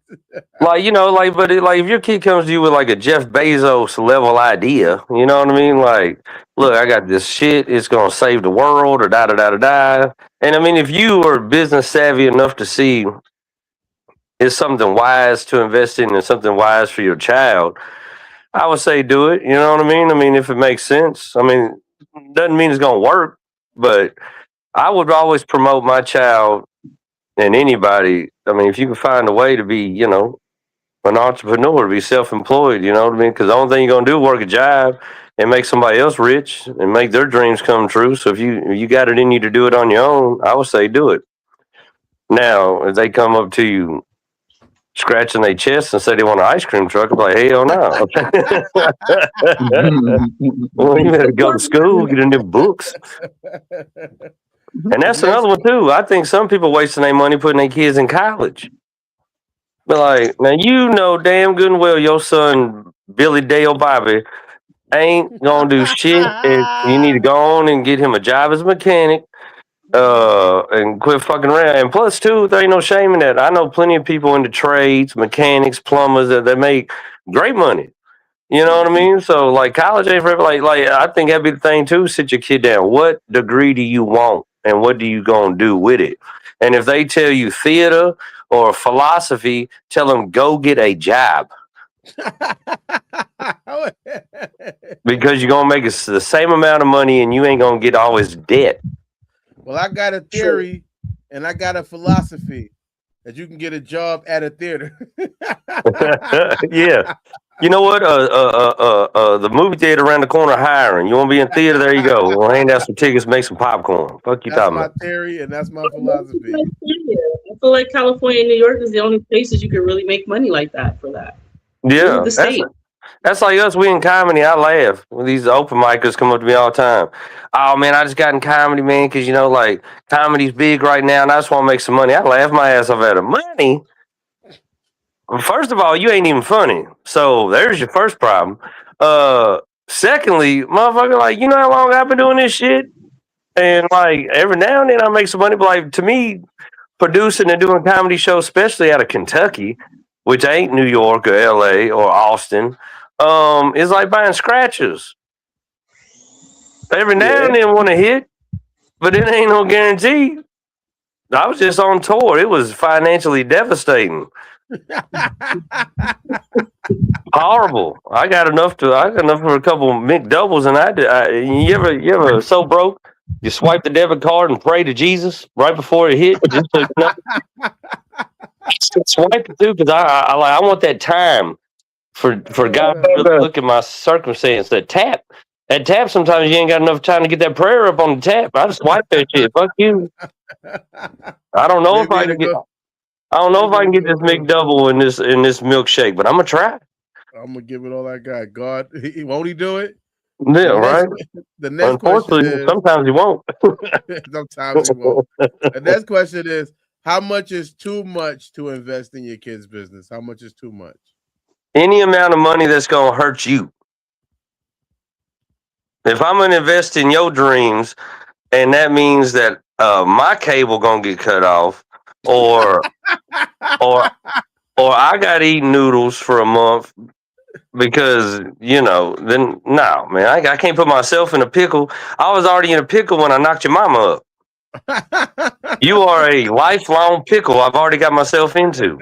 Like, like if your kid comes to you with like a Jeff Bezos level idea, you know what I mean? Like, look, I got this shit, it's gonna save the world, or da da da da da. And I mean, if you are business savvy enough to see it's something wise to invest in and something wise for your child, I would say do it. You know what I mean? I mean, if it makes sense. I mean, doesn't mean it's gonna work, but I would always promote my child and anybody. I mean, if you can find a way to be, an entrepreneur, to be self-employed, you know what I mean? Because the only thing you're gonna do is work a job and make somebody else rich and make their dreams come true. So if you got it in you to do it on your own, I would say do it. Now, if they come up to you scratching their chest and say they want an ice cream truck, I'm like, hell no. Well, you better go to school, get into books. And that's another one too. I think some people wasting their money putting their kids in college. But like, now you know damn good and well your son Billy Dale Bobby ain't gonna do shit. And you need to go on and get him a job as a mechanic, and quit fucking around. And plus, too, there ain't no shame in that. I know plenty of people in the trades, mechanics, plumbers that make great money. You know what I mean? So, like, college ain't for everybody. Like, I think that'd be the thing too. Sit your kid down. What degree do you want, and what do you gonna do with it? And if they tell you theater or philosophy, tell them go get a job. Because you're gonna make the same amount of money, and you ain't gonna get all this debt. Well, I got a theory and I got a philosophy that you can get a job at a theater. Yeah. You know what? The movie theater around the corner hiring. You want to be in theater? There you go. We'll hand out some tickets, make some popcorn. Fuck you That's talking my about. theory and that's my philosophy. I feel like California and New York is the only places you can really make money like that for that. Yeah, The state. that's like us. We in comedy. I laugh when these open micers come up to me all the time. Oh man, I just got in comedy, man, because like comedy's big right now, and I just want to make some money. I laugh my ass off at it. Money. First of all, you ain't even funny. So there's your first problem. Secondly, motherfucker, like, you know how long I've been doing this shit? And like every now and then I make some money, but like to me, producing and doing comedy shows, especially out of Kentucky, which ain't New York or LA or Austin, is like buying scratchers. Every now and then want to hit, but it ain't no guarantee. I was just on tour. It was financially devastating. Horrible. I got enough for a couple McDoubles, and you ever so broke you swipe the debit card and pray to Jesus right before it hit, just so you know. Swipe it too, because I want that time for God to really look at my circumstance. That tap sometimes you ain't got enough time to get that prayer up on the tap. I just swipe that shit. Fuck you. I don't know if I can get this McDouble in this milkshake, but I'm gonna try. I'm gonna give it all I got. God, won't he do it? Yeah, right. The next Unfortunately, question is, sometimes he won't. sometimes he won't. The next question is, how much is too much to invest in your kid's business? How much is too much? Any amount of money that's gonna hurt you. If I'm gonna invest in your dreams, and that means that my cable gonna get cut off, or I got to eat noodles for a month because, then no, man, I can't put myself in a pickle. I was already in a pickle when I knocked your mama up. You are a lifelong pickle I've already got myself into.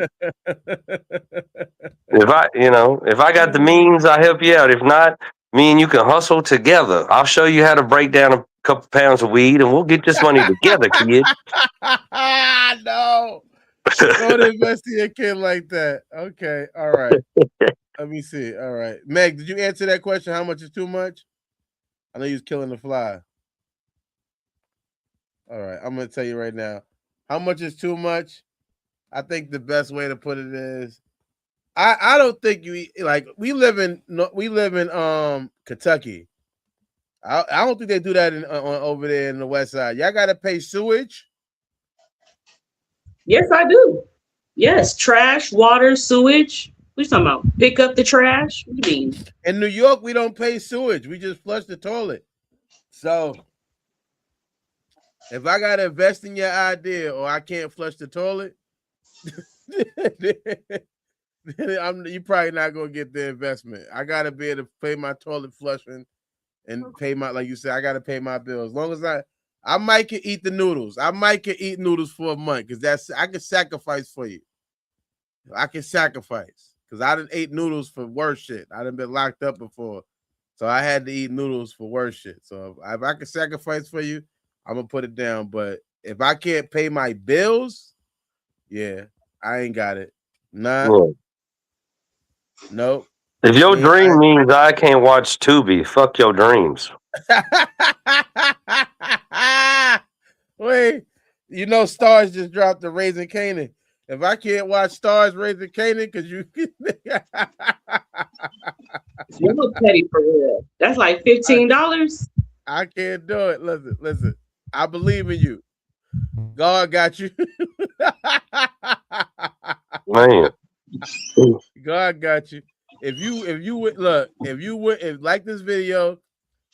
If I got the means, I'll help you out. If not, me and you can hustle together. I'll show you how to break down a couple pounds of weed and we'll get this money together, kid. No. Don't invest in your kid like that. Okay. All right. Let me see. All right. Meg, did you answer that question? How much is too much? I know you was killing the fly. All right. I'm going to tell you right now. How much is too much? I think the best way to put it is I don't think you like we live in Kentucky. I don't think they do that over there in the West Side. Y'all got to pay sewage. Yes, I do. Yes, trash, water, sewage. What you talking about? Pick up the trash? What do you mean? In New York, we don't pay sewage. We just flush the toilet. So if I gotta invest in your idea or I can't flush the toilet, you're probably not gonna get the investment. I gotta be able to pay my toilet flushing and pay my, like you said, I gotta pay my bills. As long as I might can eat the noodles. I might can eat noodles for a month because I can sacrifice for you. I can sacrifice because I done ate noodles for worse shit. I done been locked up before, so I had to eat noodles for worse shit. So if I can sacrifice for you, I'm gonna put it down. But if I can't pay my bills, yeah, I ain't got it. Nah, Look, nope. if your dream means I can't watch Tubi, fuck your dreams. Wait, you know, Stars just dropped the Raising Canaan. If I can't watch Stars Raising Canaan, because you You look petty for real. That's like $15. I can't do it. Listen. I believe in you. God got you. Man. God got you. If you would like this video,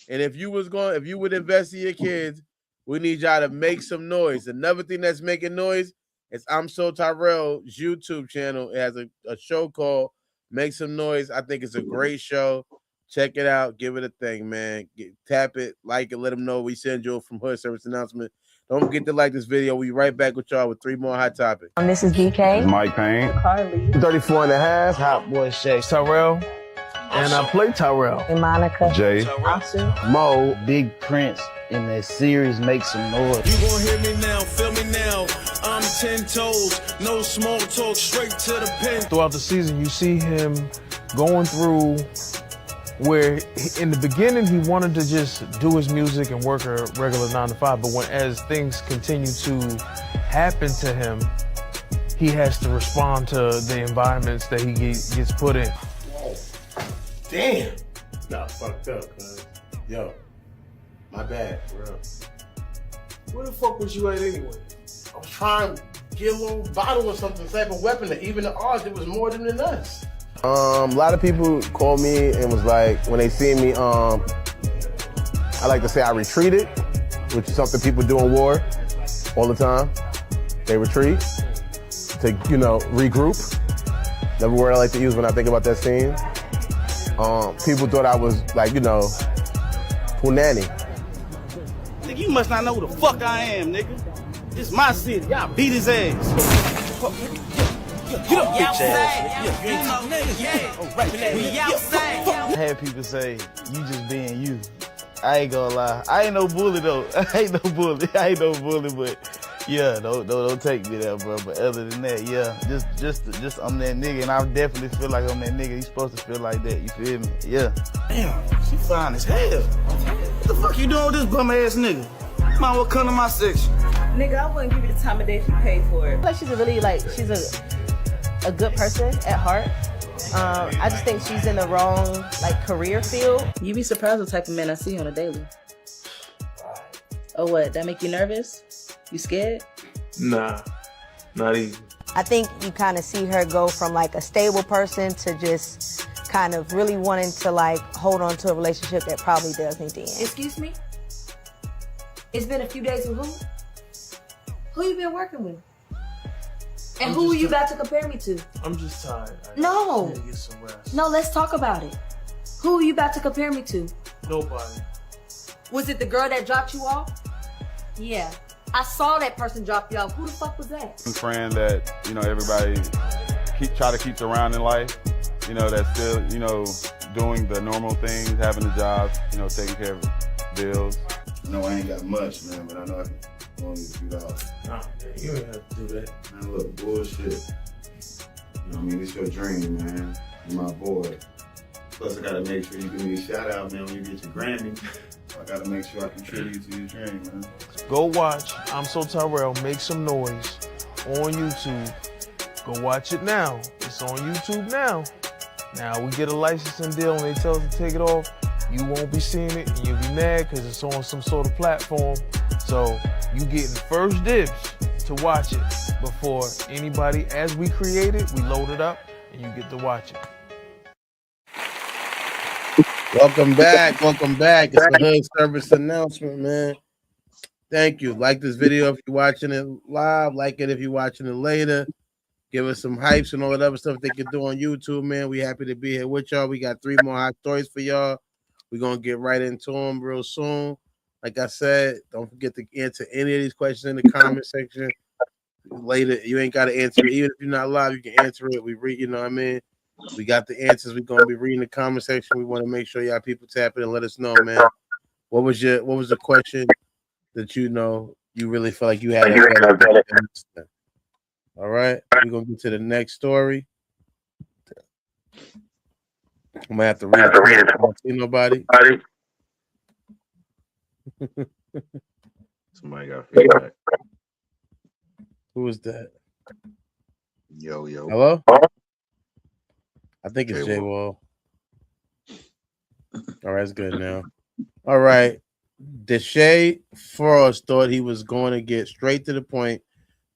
and if you would invest in your kids, we need y'all to make some noise. Another thing that's making noise is I'm So Tyrell's YouTube channel. It has a show called Make Some Noise. I think it's a great show. Check it out. Give it a thing, man. Tap it, like it, let them know we send you from Hood Service Announcement. Don't forget to like this video. We'll be right back with y'all with 3 more hot topics. This is DK. Mike Payne. Carly. 34 and a half. Hot boy Shay. Tyrell. And I play Tyrell. And Monica. Jay. Asu. Mo. Big Prince in the series Make Some Noise. You gon' hear me now, feel me now. I'm 10 toes, no small talk, straight to the pen. Throughout the season, you see him going through where in the beginning he wanted to just do his music and work a regular 9 to 5, but as things continue to happen to him, he has to respond to the environments that he gets put in. Whoa. Damn. Nah, fucked up, cuz. Yo, my bad, bro. Where the fuck was you at anyway? I was trying to get a little bottle or something, type of weapon that even the odds it was more than us. A lot of people called me and was like, when they see me, I like to say I retreated, which is something people do in war all the time. They retreat to, regroup. Another word I like to use when I think about that scene. People thought I was like, punani. Nigga, you must not know who the fuck I am, nigga. This my city. Y'all beat his ass. Get up, bitch ass. I had people say, you just being you. I ain't gonna lie. I ain't no bully though. I ain't no bully, but yeah, don't take me there, bro. But other than that, yeah, just I'm that nigga, and I definitely feel like I'm that nigga. You supposed to feel like that, you feel me? Yeah. Damn, she fine as hell. What the fuck you doing with this bum ass nigga? Might well come to my section. Nigga, I wouldn't give you the time of day if you paid for it. Like she's a good person at heart. I just think she's in the wrong career field. You be surprised what type of men I see on a daily. Oh, what? That make you nervous? You scared? Nah, not even. I think you kind of see her go from a stable person to just kind of really wanting to hold on to a relationship that probably does need to end. Excuse me? It's been a few days with who? Who you been working with? And who are you about to compare me to? I'm just tired. No. Need to get some rest. No, let's talk about it. Who are you about to compare me to? Nobody. Was it the girl that dropped you off? Yeah. I saw that person drop you off. Who the fuck was that? A friend that, everybody try to keep around in life, that's still, doing the normal things, having a job, taking care of bills. No, I ain't got much, man, but I know I can loan you $2. Nah, man, you ain't have to do that. Man, look, bullshit. It's your dream, man. My boy. Plus, I gotta make sure you give me a shout out, man, when you get your Grammy. I gotta make sure I contribute to your dream, man. Go watch I'm So Tyrell, Make Some Noise on YouTube. Go watch it now. It's on YouTube now. Now we get a licensing deal and they tell us to take it off. You won't be seeing it and you'll be mad because it's on some sort of platform. So you getting first dibs to watch it before anybody. As we create it, we load it up and you get to watch it. Welcome back. Welcome back. It's the Hood Service announcement, man. Thank you. Like this video if you're watching it live. Like it if you're watching it later. Give us some hypes and all that other stuff they can do on YouTube, man. We happy to be here with y'all. We got 3 more hot stories for y'all. We're going to get right into them real soon. Like I said, don't forget to answer any of these questions in the comment section. Later, you ain't got to answer it. Even if you're not live, you can answer it. We read, you know what I mean? We got the answers. We're going to be reading the comment section. We want to make sure y'all people tap in and let us know, man. What was the question that you really feel like you had? All right, we're going to get to the next story. I'm gonna have to read it. I don't see nobody. Somebody got feedback. Who is that? Yo. Hello? I think it's J Wall. All right, it's good now. All right. Deshae Frost thought he was going to get straight to the point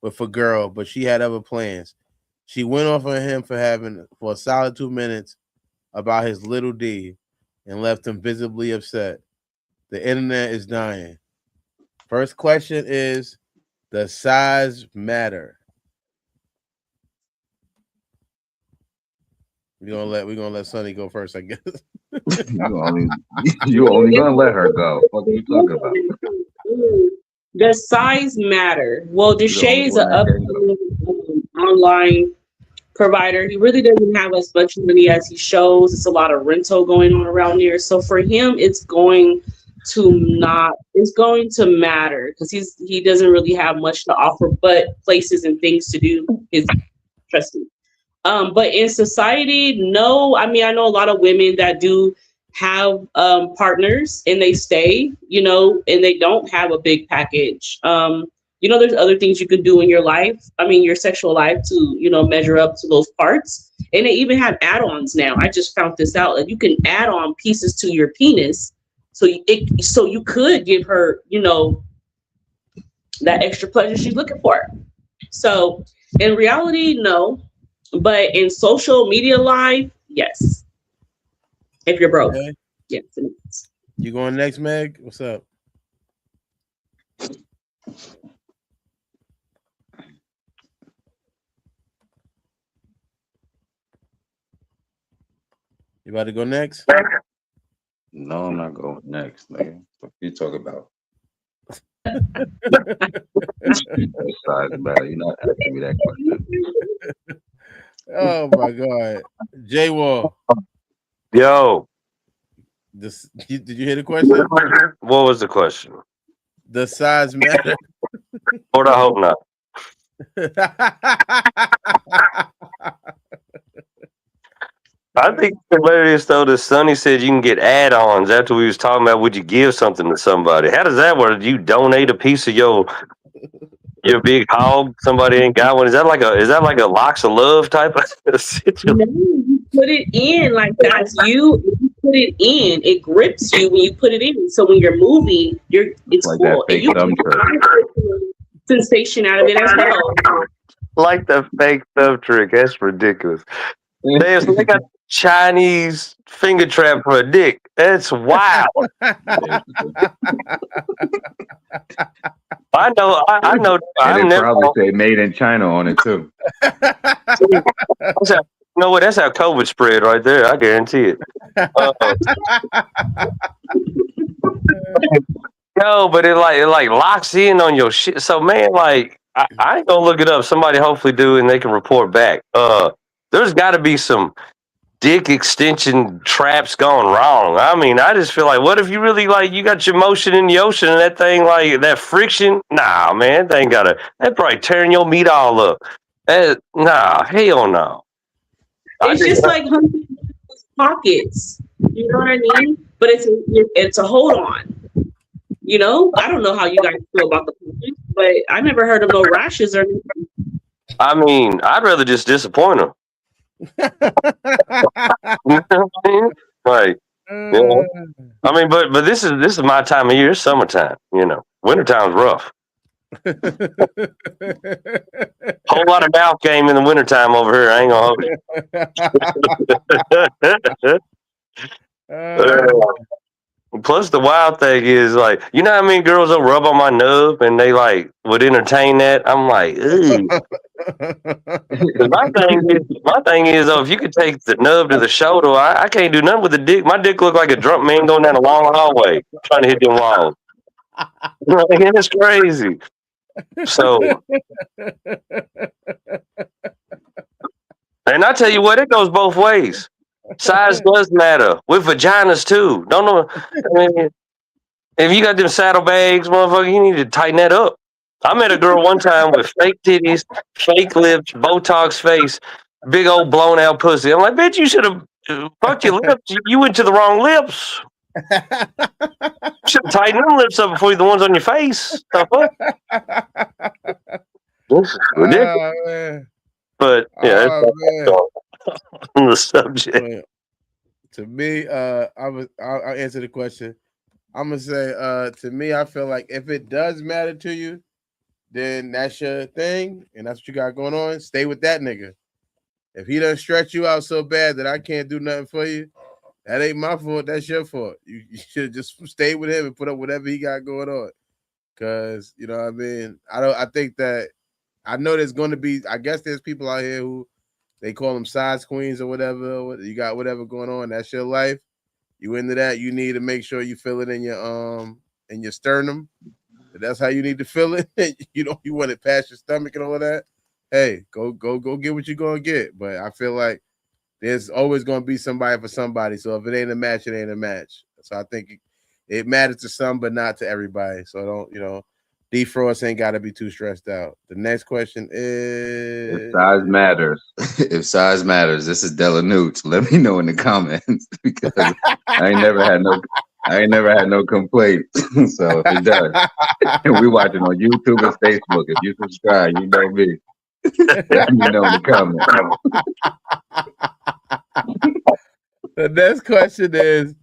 with a girl, but she had other plans. She went off on him for a solid 2 minutes about his little D and left him visibly upset. The internet is dying. First question is, does size matter? We're gonna let Sonny go first, I guess. you only gonna let her go. What are you talking about? Does size matter? Well, Deshae is an upcoming online provider. He really doesn't have as much money as he shows. It's a lot of rental going on around here. So for him, it's going to matter because he doesn't really have much to offer but places and things to do. Trust me. But in society, no. I mean, I know a lot of women that do have partners and they stay, and they don't have a big package. There's other things you could do in your life. I mean, your sexual life to, measure up to those parts. And they even have add-ons now. I just found this out. Like you can add on pieces to your penis. So you could give her, that extra pleasure she's looking for. So in reality, no. But in social media life, yes. If you're broke. Okay. Yes. You going next, Meg? What's up? You about to go next? No, I'm not going next, nigga. What you talking about? Besides, man, you're not asking me that question. Oh my God, J Wall. Yo. Did you hear the question? What was the question? Does size matter? Lord, I hope not. I think it's hilarious though that Sonny said you can get add-ons after we was talking about would you give something to somebody. How does that work? Do you donate a piece of your big hog? Somebody ain't got one. Is that like a locks of love type of situation? No, you put it in like that's you. You put it in, it grips you when you put it in. So when you're moving, it's like cool. And you can sensation out of it as well. Like the fake thumb trick. That's ridiculous. They got Chinese finger trap for a dick. That's wild. I know. And they probably say made in China on it too. That's how COVID spread right there. I guarantee it. No, but it like locks in on your shit. So man, like I ain't gonna look it up. Somebody hopefully do, and they can report back. There's got to be some dick extension traps gone wrong. I mean, I just feel like, what if you really you got your motion in the ocean and that thing that friction? Nah, man, that probably tearing your meat all up. Nah, hell no. It's just like hunting pockets. You know what I mean? But it's a hold on. You know, I don't know how you guys feel about the pockets, but I never heard of no rashes or anything. I mean, I'd rather just disappoint them. You know what I mean? Like, you know, I mean, but this is my time of year. It's summertime. You know, wintertime's rough. Whole lot of mouth game in the wintertime over here. I ain't gonna hold you. Plus, the wild thing is, like, you know how many girls will rub on my nub and they like would entertain that? I'm like, ooh. my thing is, though, if you could take the nub to the shoulder, I can't do nothing with the dick. My dick look like a drunk man going down a long hallway trying to hit them walls. It's crazy. So, and I tell you what, it goes both ways. Size does matter with vaginas too. Don't know. I mean, if you got them saddlebags, motherfucker, you need to tighten that up. I met a girl one time with fake titties, fake lips, Botox face, big old blown out pussy. I'm like, bitch, you should have fucked your lips. You went to the wrong lips. You should have tightened them lips up before the ones on your face. This is ridiculous. But yeah, on the subject. To me, I'll answer the question. I'm gonna say, to me, I feel like if it does matter to you, then that's your thing, and that's what you got going on. Stay with that nigga. If he doesn't stretch you out so bad that I can't do nothing for you, that ain't my fault. That's your fault. You should just stay with him and put up whatever he got going on. Cause you know what I mean. I think that I know there's going to be. I guess there's people out here who they call them size queens or whatever. You got whatever going on. That's your life. You into that? You need to make sure you feel it in your sternum. That's how you need to feel it. You want it past your stomach and all of that. Hey, go get what you're gonna get. But I feel like there's always gonna be somebody for somebody. So if it ain't a match, it ain't a match. So I think it matters to some, but not to everybody. So don't defrost ain't got to be too stressed out. The next question is if size matters. If size matters, this is Della Newt. Let me know in the comments because I ain't never had no complaints. So if it does, and we watching on YouTube and Facebook. If you subscribe, you know me. Let me know in the comments. The next question is,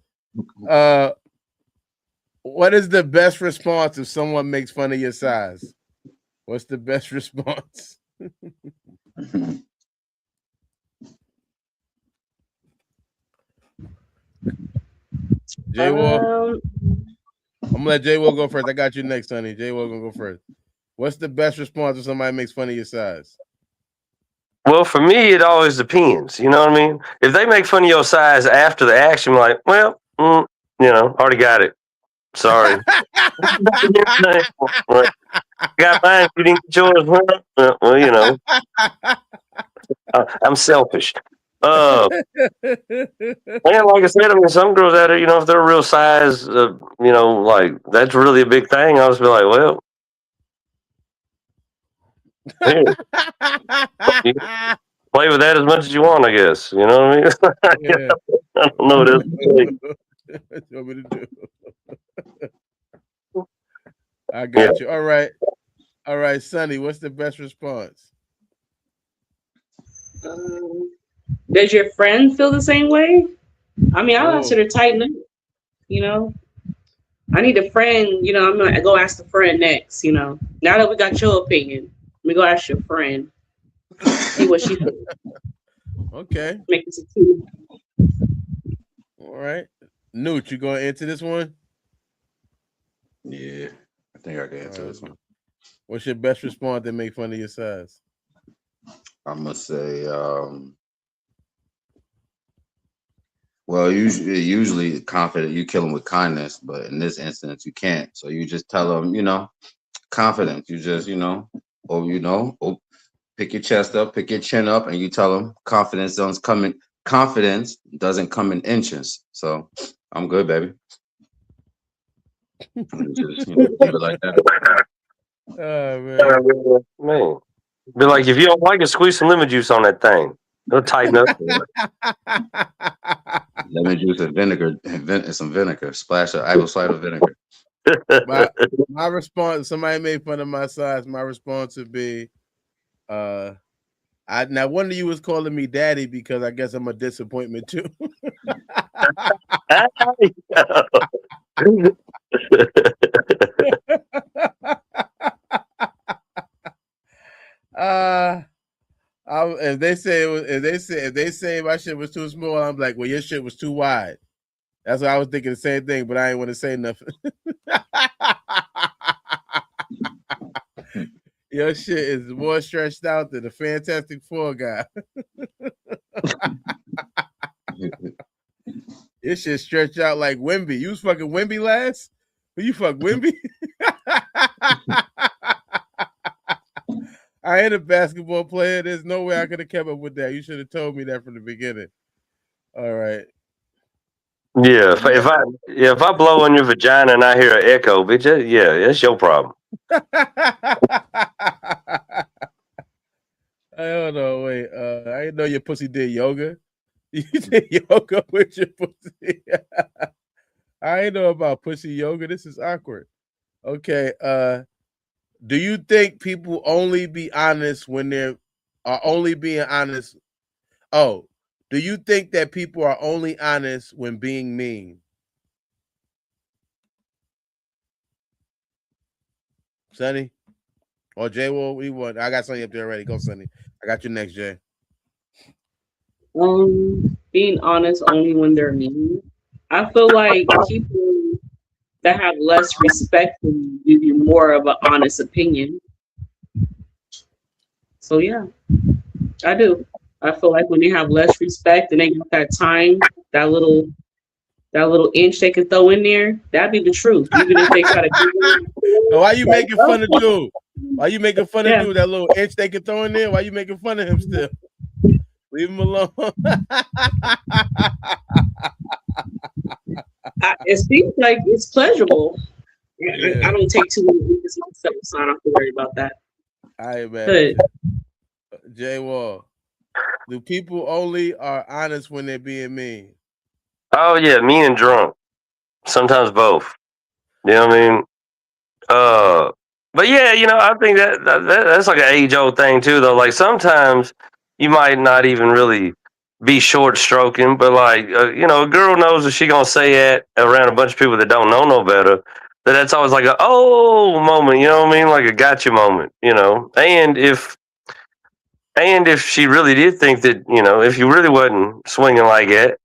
what is the best response if someone makes fun of your size? What's the best response? J-Wall. I'm gonna let J-Wall go first. I got you next, honey. J-Wall gonna go first. What's the best response if somebody makes fun of your size? Well, for me, it always depends. You know what I mean? If they make fun of your size after the action, I'm like, well, already got it. Sorry. Got mine. You didn't get yours. Well, I'm selfish. Man, like I said, I mean, some girls out there, if they're real size, like that's really a big thing. I'll just be like, well, here. Play with that as much as you want, I guess. You know what I mean? Yeah. I don't know what else to say. What you want me to do? I got you. All right, Sonny. What's the best response? Does your friend feel the same way? I mean, I'll ask her to tighten up. I need a friend. I'm gonna go ask the friend next. Now that we got your opinion, let me go ask your friend. See what she thinks. Okay. Make this a 2. All right. Newt, you gonna answer this one? Yeah, I think I can answer this one. What's your best response that make fun of your size? I'm gonna say, well, usually confident, you kill them with kindness, but in this instance, you can't. So you just tell them, confidence. You just, pick your chest up, pick your chin up, and you tell them confidence doesn't come in inches. So I'm good, baby. Just leave it like that. Oh man. Man. Be like, if you don't like it, squeeze some lemon juice on that thing. They'll tighten up. Lemon juice and vinegar, and some vinegar. Splash of apple cider vinegar. My response, somebody made fun of my size. My response would be, now one of you was calling me daddy because I guess I'm a disappointment too. If they say my shit was too small, I'm like, well, your shit was too wide. That's what I was thinking, the same thing, but I ain't want to say nothing. Your shit is more stretched out than the Fantastic Four guy. Your shit stretched out like Wimby. You was fucking Wimby last? You fuck Wimby? I ain't a basketball player. There's no way I could have kept up with that. You should have told me that from the beginning. All right. Yeah, if I blow on your vagina and I hear an echo, bitch, yeah, that's your problem. I don't know. Wait, I didn't know your pussy did yoga. You did yoga with your pussy. I didn't know about pussy yoga. This is awkward. Okay. Do you think people only be honest when they're only being honest? Oh, do you think that people are only honest when being mean? Sonny? Or Jay, what you want? I got Sonny up there already. Go, Sonny. I got you next, Jay. Being honest only when they're mean. I feel like people that have less respect will give you more of an honest opinion. So yeah, I do. I feel like when they have less respect and they got that time, that little inch they can throw in there, that'd be the truth. Even if they try to. Why you making fun of dude? Why you making fun of dude? That little inch they can throw in there? Why you making fun of him still? Leave him alone. It seems like it's pleasurable. I don't take too many weeks myself, so I don't have to worry about that. All right, man. Jay Wall, do people only are honest when they're being mean? Oh yeah, mean and drunk. Sometimes both. You know what I mean? But yeah, I think that's like an age-old thing too, though. Like sometimes you might not even really be short stroking, but like a girl knows that she gonna say that around a bunch of people that don't know no better. That's always like a moment, you know what I mean? Like a gotcha moment, And if she really did think that, if you really wasn't swinging like that,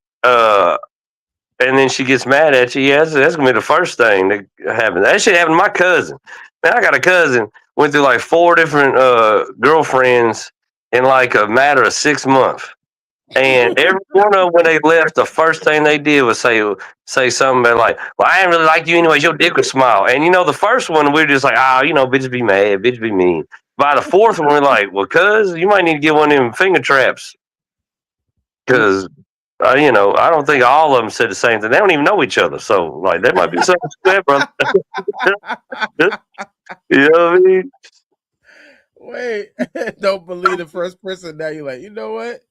and then she gets mad at you, yeah, that's gonna be the first thing that happens. That shit happened to my cousin. Man, I got a cousin, went through like 4 different girlfriends in like a matter of 6 months. And every one of them, when they left, the first thing they did was say something about like, well, I didn't really like you anyways, your dick was small. And the first one, we were just like, bitches be mad, bitches be mean. By the fourth one, we're like, well, cuz, you might need to get one of them finger traps. Because, I don't think all of them said the same thing. They don't even know each other. So, like, there might be something to that, brother. You know what I mean? Wait, don't believe the first person. Now you're like, you know what?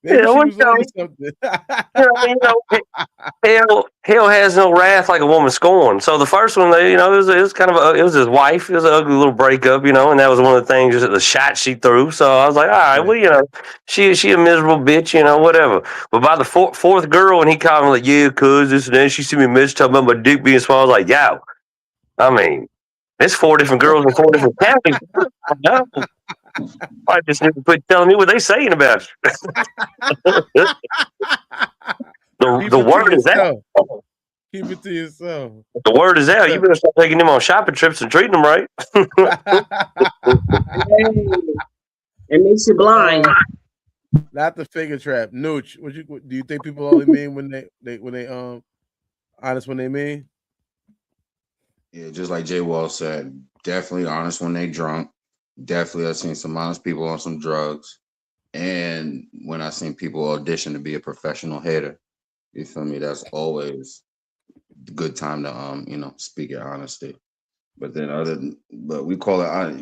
Maybe she was on something. Hell has no wrath like a woman scorned. So the first one, it was kind of it was his wife. It was an ugly little breakup, and that was one of the things, just the shot she threw. So I was like, all right, well, she a miserable bitch, whatever. But by the fourth girl, and he called me like, yeah, cuz this and that. She sent me a message talking about my dick being small. I was like, yo, I mean, there's 4 different girls in 4 different counties. I just need to quit telling me what they saying about you. the word is out. Keep it to yourself. The word is out. You better start taking them on shopping trips and treating them right. It makes you blind. Not the finger trap. Nooch, do you think people only mean when they honest when they mean? Yeah, just like Jay Wall said, definitely honest when they drunk. Definitely, I've seen some honest people on some drugs, and when I've seen people audition to be a professional hitter, you feel me? That's always a good time to speak your honesty. But then but we call it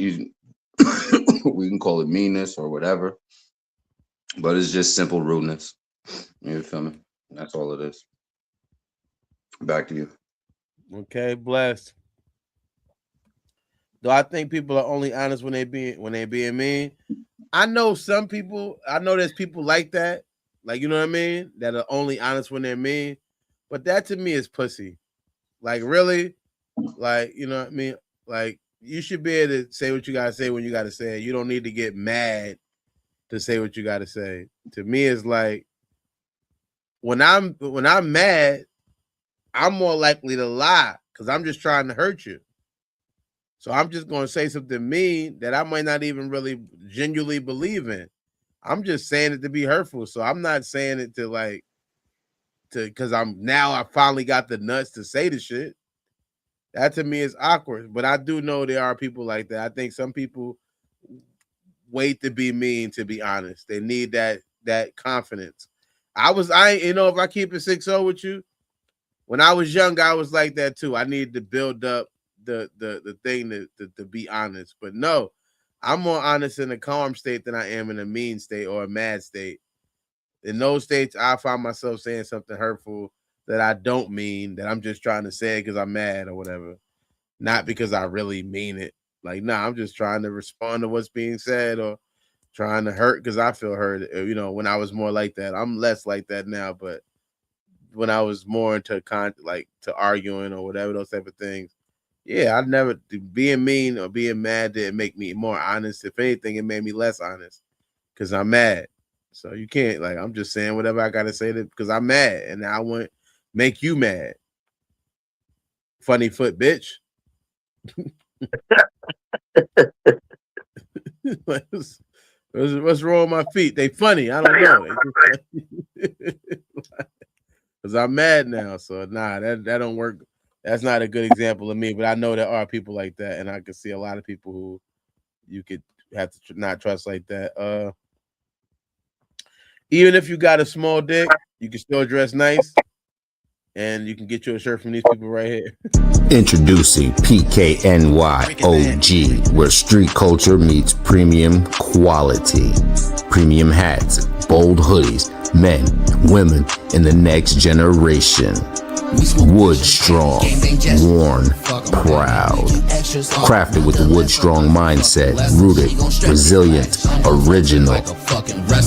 we can call it meanness or whatever. But it's just simple rudeness. You feel me? That's all it is. Back to you. Okay, blessed. Do I think people are only honest when they being mean? I know some people. I know there's people like that. Like, you know what I mean? That are only honest when they're mean. But that to me is pussy. Like, really? Like, you know what I mean? Like, you should be able to say what you gotta say when you gotta say it. You don't need to get mad to say what you gotta say. To me, it's like when I'm mad, I'm more likely to lie because I'm just trying to hurt you. So I'm just gonna say something mean that I might not even really genuinely believe in. I'm just saying it to be hurtful. So I'm not saying it to because I finally got the nuts to say the shit. That to me is awkward. But I do know there are people like that. I think some people wait to be mean, to be honest. They need that confidence. If I keep it 6-0 with you, when I was young, I was like that too. I needed to build up the thing to be honest. But no, I'm more honest in a calm state than I am in a mean state or a mad state. In those states, I find myself saying something hurtful that I don't mean, that I'm just trying to say it because I'm mad or whatever, not because I really mean it. Like, nah, I'm just trying to respond to what's being said or trying to hurt because I feel hurt. You know, when I was more like that, I'm less like that now. But when I was more into to arguing or whatever, those type of things, yeah, I never being mean or being mad didn't make me more honest. If anything, it made me less honest because I'm mad. So you can't I'm just saying whatever I gotta say because I'm mad and I want make you mad. Funny foot, bitch. What's wrong with my feet? They funny. I don't know. Because I'm mad now. So nah, that don't work. That's not a good example of me. But I know there are people like that, and I can see a lot of people who you could have to not trust like that. Even if you got a small dick, you can still dress nice. And you can get you a shirt from these people right here. Introducing PKNY OG, where street culture meets premium quality. Premium hats, bold hoodies, men, women, and the next generation. Wood strong, worn, proud. Crafted with the Wood strong mindset, rooted, resilient, original.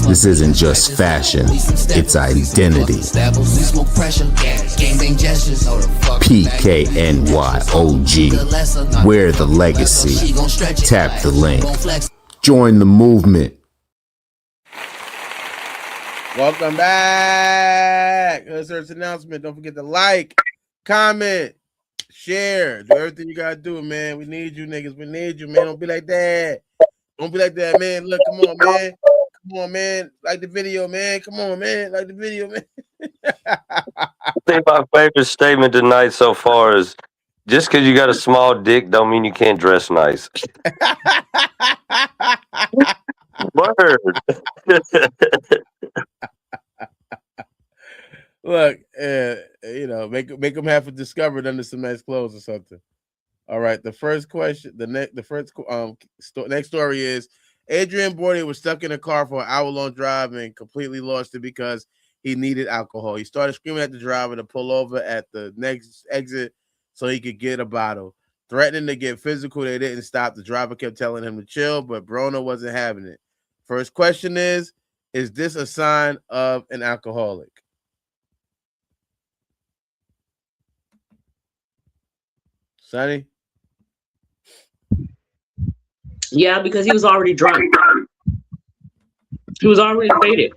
This isn't just fashion, it's identity. PKNY OG, wear the legacy. Tap the link. Join the movement. Welcome back. Let's announcement. Don't forget to like, comment, share. Do everything you gotta do, man. We need you niggas. We need you, man. Don't be like that. Don't be like that, man. Look, come on, man. Come on, man. Like the video, man. Come on, man. Like the video, man. I think my favorite statement tonight so far is just because you got a small dick don't mean you can't dress nice. Word. Look, make them have it discovered under some nice clothes or something. All right, the first question, next story is Adrian Brody was stuck in a car for an hour-long drive and completely lost it because he needed alcohol. He started screaming at the driver to pull over at the next exit so he could get a bottle. Threatening to get physical, they didn't stop. The driver kept telling him to chill, but Broner wasn't having it. First question is this a sign of an alcoholic? Sonny? Yeah, because he was already drunk. He was already faded.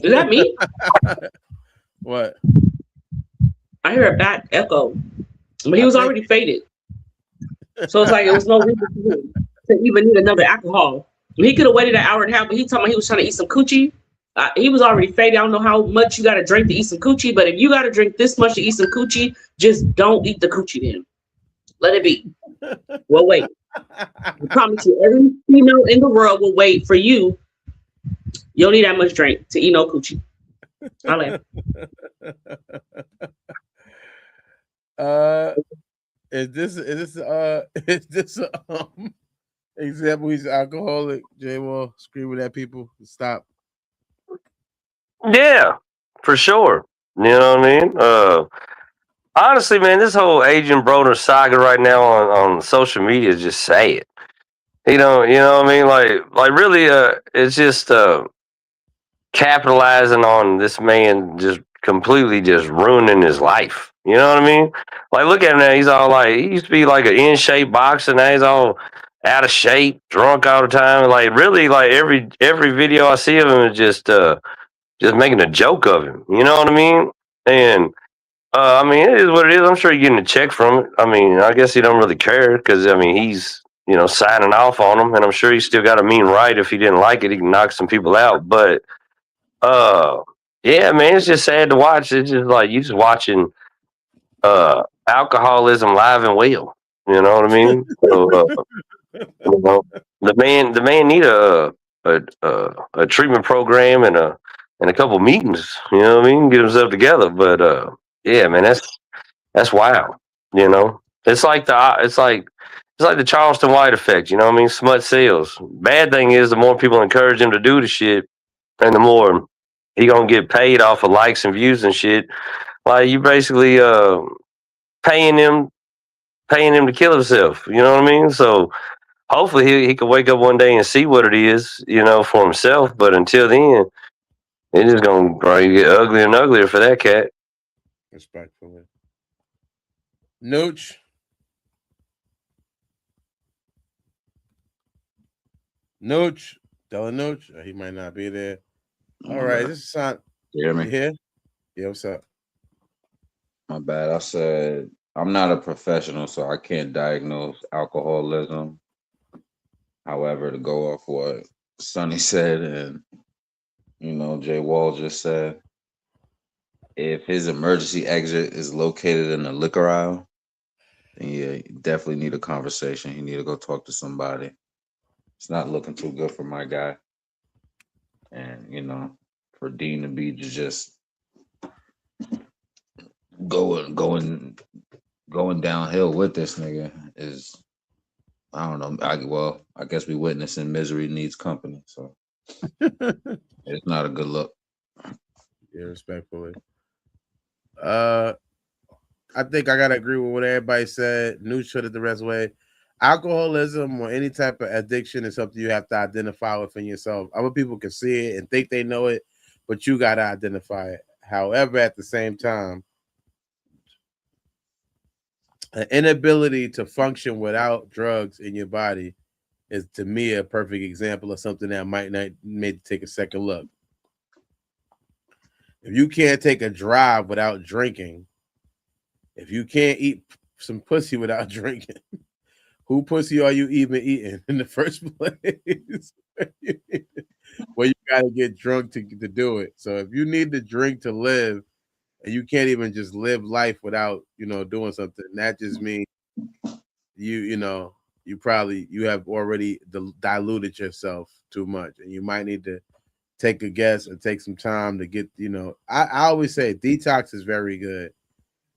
Is that me? What? I hear a bad echo. But he was already faded. So it's like it was no reason for him to even need another alcohol. He could have waited an hour and a half, but he told me he was trying to eat some coochie. He was already faded. I don't know how much you got to drink to eat some coochie, but if you got to drink this much to eat some coochie, just don't eat the coochie then. Let it be. We'll wait. I promise you, every female in the world will wait for you. You don't need that much drink to eat no coochie. Is this Example, he's alcoholic. J Wall screaming at people to stop. Yeah, for sure. You know what I mean? Honestly, man, this whole Agent Broner saga right now on social media is just sad. You know what I mean? Like really, it's just capitalizing on this man just completely just ruining his life. You know what I mean? Like, look at him now. He's all like, he used to be like an in shape boxer. Now he's all out of shape, drunk all the time. Like, really, like every video I see of him is just making a joke of him. You know what I mean? And I mean, it is what it is. I'm sure you're getting a check from it. I mean, I guess he don't really care because I mean he's signing off on them, and I'm sure he's still got a mean right. If he didn't like it, he can knock some people out. But uh, yeah, man, it's just sad to watch. It's just like you just watching alcoholism live and well. You know what I mean? So, you know, the man need a treatment program and a couple meetings. You know what I mean? Get himself together. But yeah, man, that's wild. You know, it's like the Charleston White effect. You know what I mean? Smut sells. Bad thing is the more people encourage him to do the shit, and the more he gonna get paid off of likes and views and shit. Like you basically paying him to kill himself. You know what I mean? So hopefully he can wake up one day and see what it is, for himself. But until then, it's just gonna probably get uglier and uglier for that cat. Respectfully. Nooch. Nooch. Della Nooch. He might not be there. All right. This is not. You hear me? You here? Yeah, what's up? My bad. I said I'm not a professional, so I can't diagnose alcoholism. However, to go off what Sonny said and Jay Wall just said, if his emergency exit is located in the liquor aisle, then yeah, you definitely need a conversation. You need to go talk to somebody. It's not looking too good for my guy. And for Dean to be just going downhill with this nigga is, I don't know. I guess we witnessing misery needs company, so it's not a good look. Yeah, respectfully. I think I gotta agree with what everybody said. Nooch put it the rest way. Alcoholism or any type of addiction is something you have to identify within yourself. Other people can see it and think they know it, but you gotta identify it. However, at the same time, an inability to function without drugs in your body is, to me, a perfect example of something that might not maybe take a second look. If you can't take a drive without drinking, if you can't eat some pussy without drinking, who pussy are you even eating in the first place? Well, you gotta get drunk to do it. So if you need to drink to live, and you can't even just live life without doing something, that just means you have already diluted yourself too much, and you might need to take a guess and take some time to get. I always say detox is very good.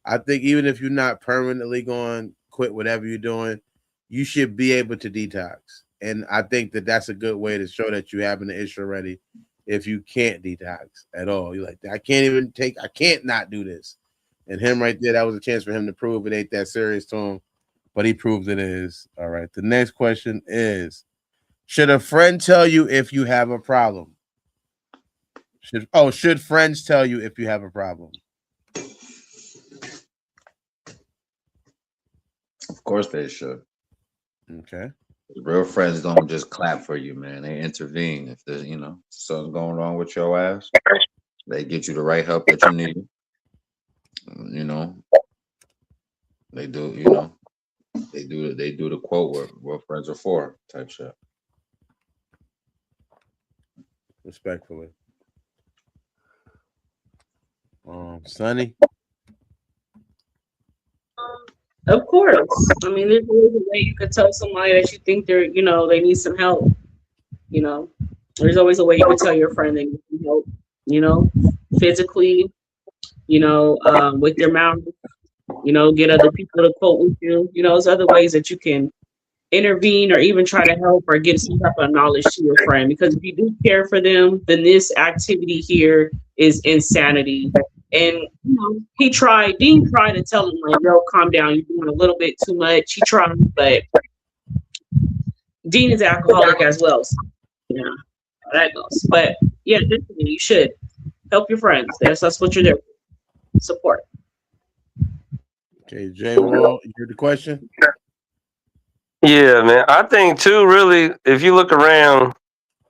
I think even if you're not permanently going to quit whatever you're doing, you should be able to detox. And I think that that's a good way to show that you have an issue already. If you can't detox at all, you're like, I can't not do this. And him right there, that was a chance for him to prove it ain't that serious to him, but he proved it is. All right. The next question is, should a friend tell you if you have a problem? Should friends tell you if you have a problem? Of course they should. Okay. Real friends don't just clap for you, man. They intervene. If there's, something going wrong with your ass, they get you the right help that you need. They do, they do the quote what friends are for type shit. Respectfully. Sonny? Of course. I mean, there's always a way you could tell somebody that you think they need some help. There's always a way you could tell your friend they need some help, physically, with your mouth, get other people to quote with you. There's other ways that you can intervene or even try to help or give some type of knowledge to your friend, because if you do care for them, then this activity here is insanity. And Dean tried to tell him like, yo, calm down, you're doing a little bit too much. He tried, but Dean is an alcoholic as well. So, that goes. But yeah, definitely you should help your friends. That's what you're there for. Support. Okay, Jay Wall, you heard the question? Yeah, man. I think too, really, if you look around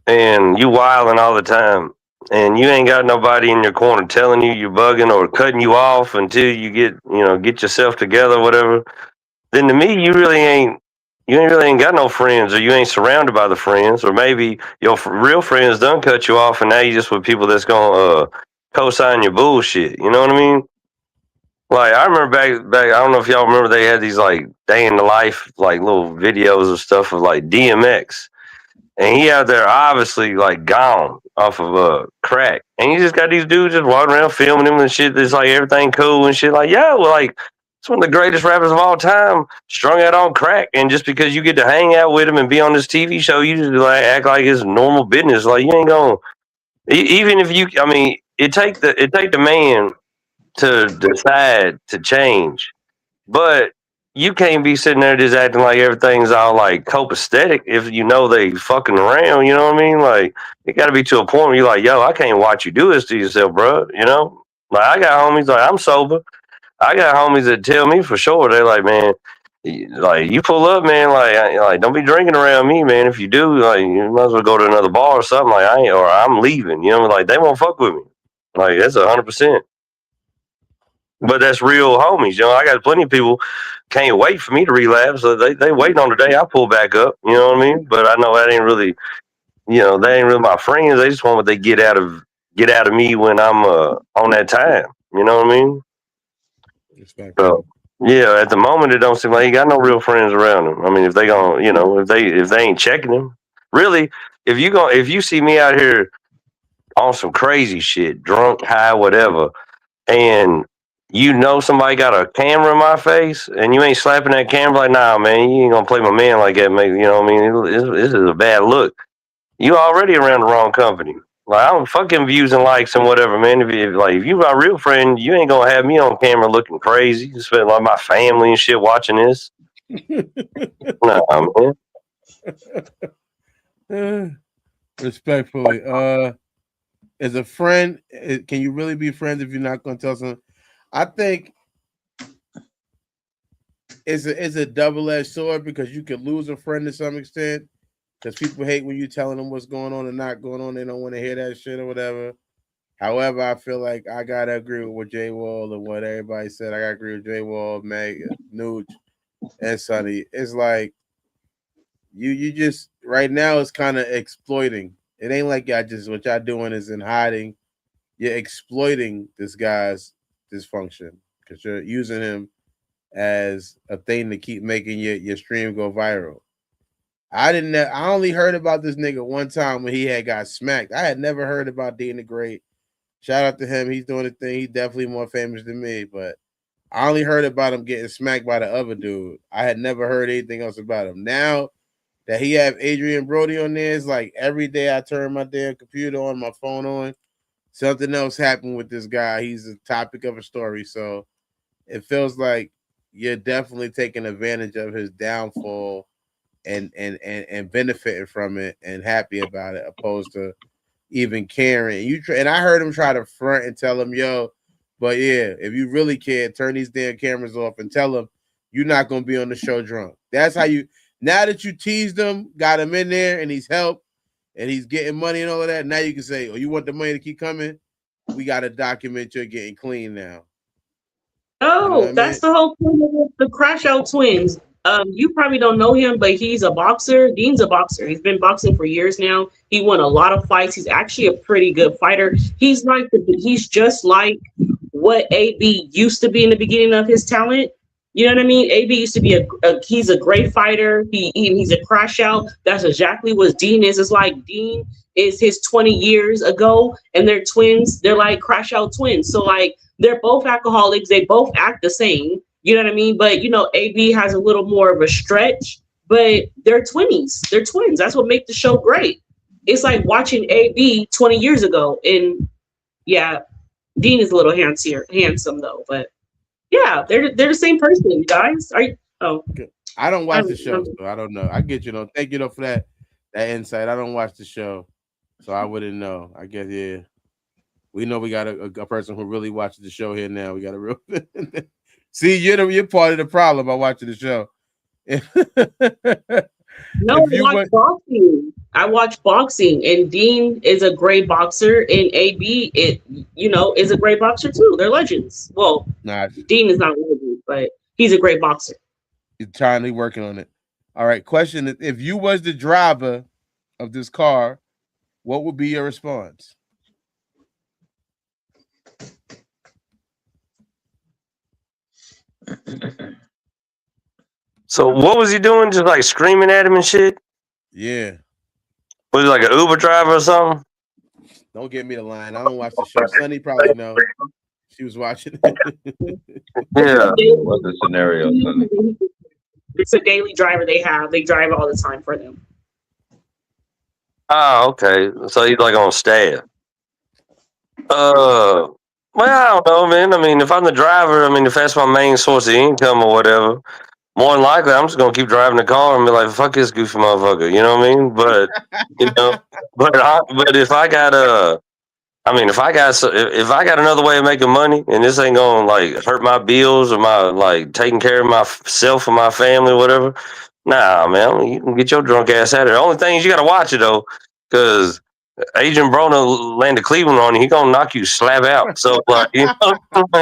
and you wilding all the time and you ain't got nobody in your corner telling you you're bugging or cutting you off until you get yourself together, whatever, then to me you really ain't got no friends, or you ain't surrounded by the friends, or maybe your real friends done cut you off and now you just with people that's gonna co-sign your bullshit. You know what I mean? Like, I remember back, I don't know if y'all remember, they had these like day in the life, like little videos of stuff of like DMX. And he out there obviously like gone off of crack. And you just got these dudes just walking around filming him and shit. That's like everything cool and shit. Like, yo, like, it's one of the greatest rappers of all time, strung out on crack. And just because you get to hang out with him and be on this TV show, you just like act like it's normal business. Like, you ain't gonna, even if you, I mean, it take the man to decide to change, but you can't be sitting there just acting like everything's all like copacetic if you know they fucking around. You know what I mean? Like, it got to be to a point where you're like, yo, I can't watch you do this to yourself, bro. You know, like, I got homies like, I'm sober. I got homies that tell me for sure, they're like, man, like, you pull up, man, like don't be drinking around me, man. If you do, like, you might as well go to another bar or something. Like, I'm leaving. You know, like, they won't fuck with me. Like, that's 100%. But that's real homies. You know, I got plenty of people can't wait for me to relapse. So they waiting on the day I pull back up. You know what I mean? But I know that ain't really, they ain't really my friends. They just want what they get out of me when I'm on that time. You know what I mean? So yeah, at the moment it don't seem like he got no real friends around him. I mean, if they gonna, if they ain't checking him, really, if you see me out here on some crazy shit, drunk, high, whatever, and somebody got a camera in my face and you ain't slapping that camera, like, nah, man, you ain't gonna play my man like that, mate. You know what I mean? This is a bad look. You already around the wrong company. Like, I'm fucking views and likes and whatever, man. If you my real friend, you ain't gonna have me on camera looking crazy. You spend like my family and shit watching this. Nah, man. Respectfully, as a friend, can you really be friends if you're not gonna tell someone? I think it's a double-edged sword, because you could lose a friend to some extent, because people hate when you telling them what's going on and not going on. They don't want to hear that shit or whatever. However, I feel like I gotta agree with what Jay Wall and what everybody said. I gotta agree with Jay Wall, Meg, Nooch, and Sonny. It's like you just right now it's kind of exploiting. It ain't like what y'all doing is in hiding. You're exploiting this guy's dysfunction because you're using him as a thing to keep making your stream go viral. I only heard about this nigga one time when he had got smacked. I had never heard about Dean the Great. Shout out to him. He's doing a thing. He's definitely more famous than me, but I only heard about him getting smacked by the other dude. I had never heard anything else about him. Now that he have Adrian Brody on there, it's like every day I turn my damn computer on, my phone on, something else happened with this guy. He's the topic of a story. So it feels like you're definitely taking advantage of his downfall and benefiting from it and happy about it, opposed to even caring. And I heard him try to front and tell him, yo, but yeah, if you really care, turn these damn cameras off and tell him you're not going to be on the show drunk. That's how now that you teased him, got him in there and he's helped and he's getting money and all of that, now you can say, oh, you want the money to keep coming? We got to document you're getting clean now. Oh, that's the whole point of the Crash Out twins. You probably don't know him, but he's a boxer. Dean's a boxer. He's been boxing for years now. He won a lot of fights. He's actually a pretty good fighter. He's just like what AB used to be in the beginning of his talent. You know what I mean? AB used to be he's a great fighter. He's a crash out. That's exactly what Dean is. It's like Dean is his 20 years ago, and they're twins. They're like crash out twins. So like they're both alcoholics. They both act the same. You know what I mean? But, AB has a little more of a stretch. but they're twinnies. They're twins. That's what makes the show great. It's like watching A.B 20 years ago. And yeah, Dean is a little handsome though. But yeah, they're the same person, you guys. Are you? Oh, I don't watch the show, so I don't know. I get you though. Thank you though for that insight. I don't watch the show, so I wouldn't know. I guess yeah. We know we got a person who really watches the show here now. We got a real see. You're part of the problem by watching the show. No, I watch boxing, and Dean is a great boxer, and AB is a great boxer too. They're legends. Well, Dean is not a legend, but he's a great boxer. He's trying to working on it. All right. Question: if you was the driver of this car, what would be your response? So what was he doing? Just like screaming at him and shit? Yeah. Was he like an Uber driver or something? Don't get me the line. I don't watch the show. Sunny probably know. She was watching. Yeah. What's the scenario, Sunny? It's a daily driver they have. They drive all the time for them. Oh, okay. So he's like on staff. Well, I don't know, man. I mean, if I'm the driver, I mean, if that's my main source of income or whatever, more than likely, I'm just gonna keep driving the car and be like, "Fuck this goofy motherfucker," you know what I mean? But but if I got if I got another way of making money and this ain't gonna like hurt my bills or my like taking care of myself and my family, or whatever, nah, man, you can get your drunk ass out of there. The only thing is you gotta watch it though, because Agent Broner landed Cleveland on you, he gonna knock you slap out. So like, you know,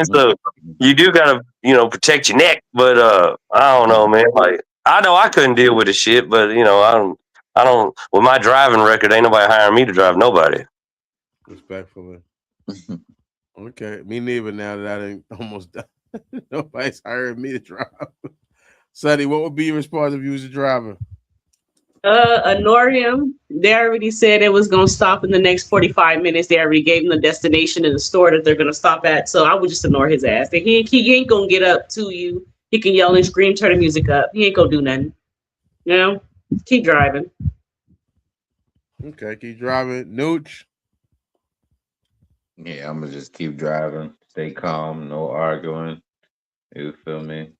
so you do gotta, protect your neck. But I don't know, man. Like I know I couldn't deal with the shit, but I don't with my driving record, ain't nobody hiring me to drive nobody. Respectfully. Okay. Me neither now that I didn't almost die. Nobody's hiring me to drive. Sonny, what would be your response if you was a driver? Ignore him. They already said it was gonna stop in the next 45 minutes. They already gave him the destination in the store that they're gonna stop at. So I would just ignore his ass. He ain't gonna get up to you. He can yell and scream, turn the music up. He ain't gonna do nothing. Keep driving. Okay, keep driving. Nooch. Yeah, I'm gonna just keep driving, stay calm, no arguing. You feel me?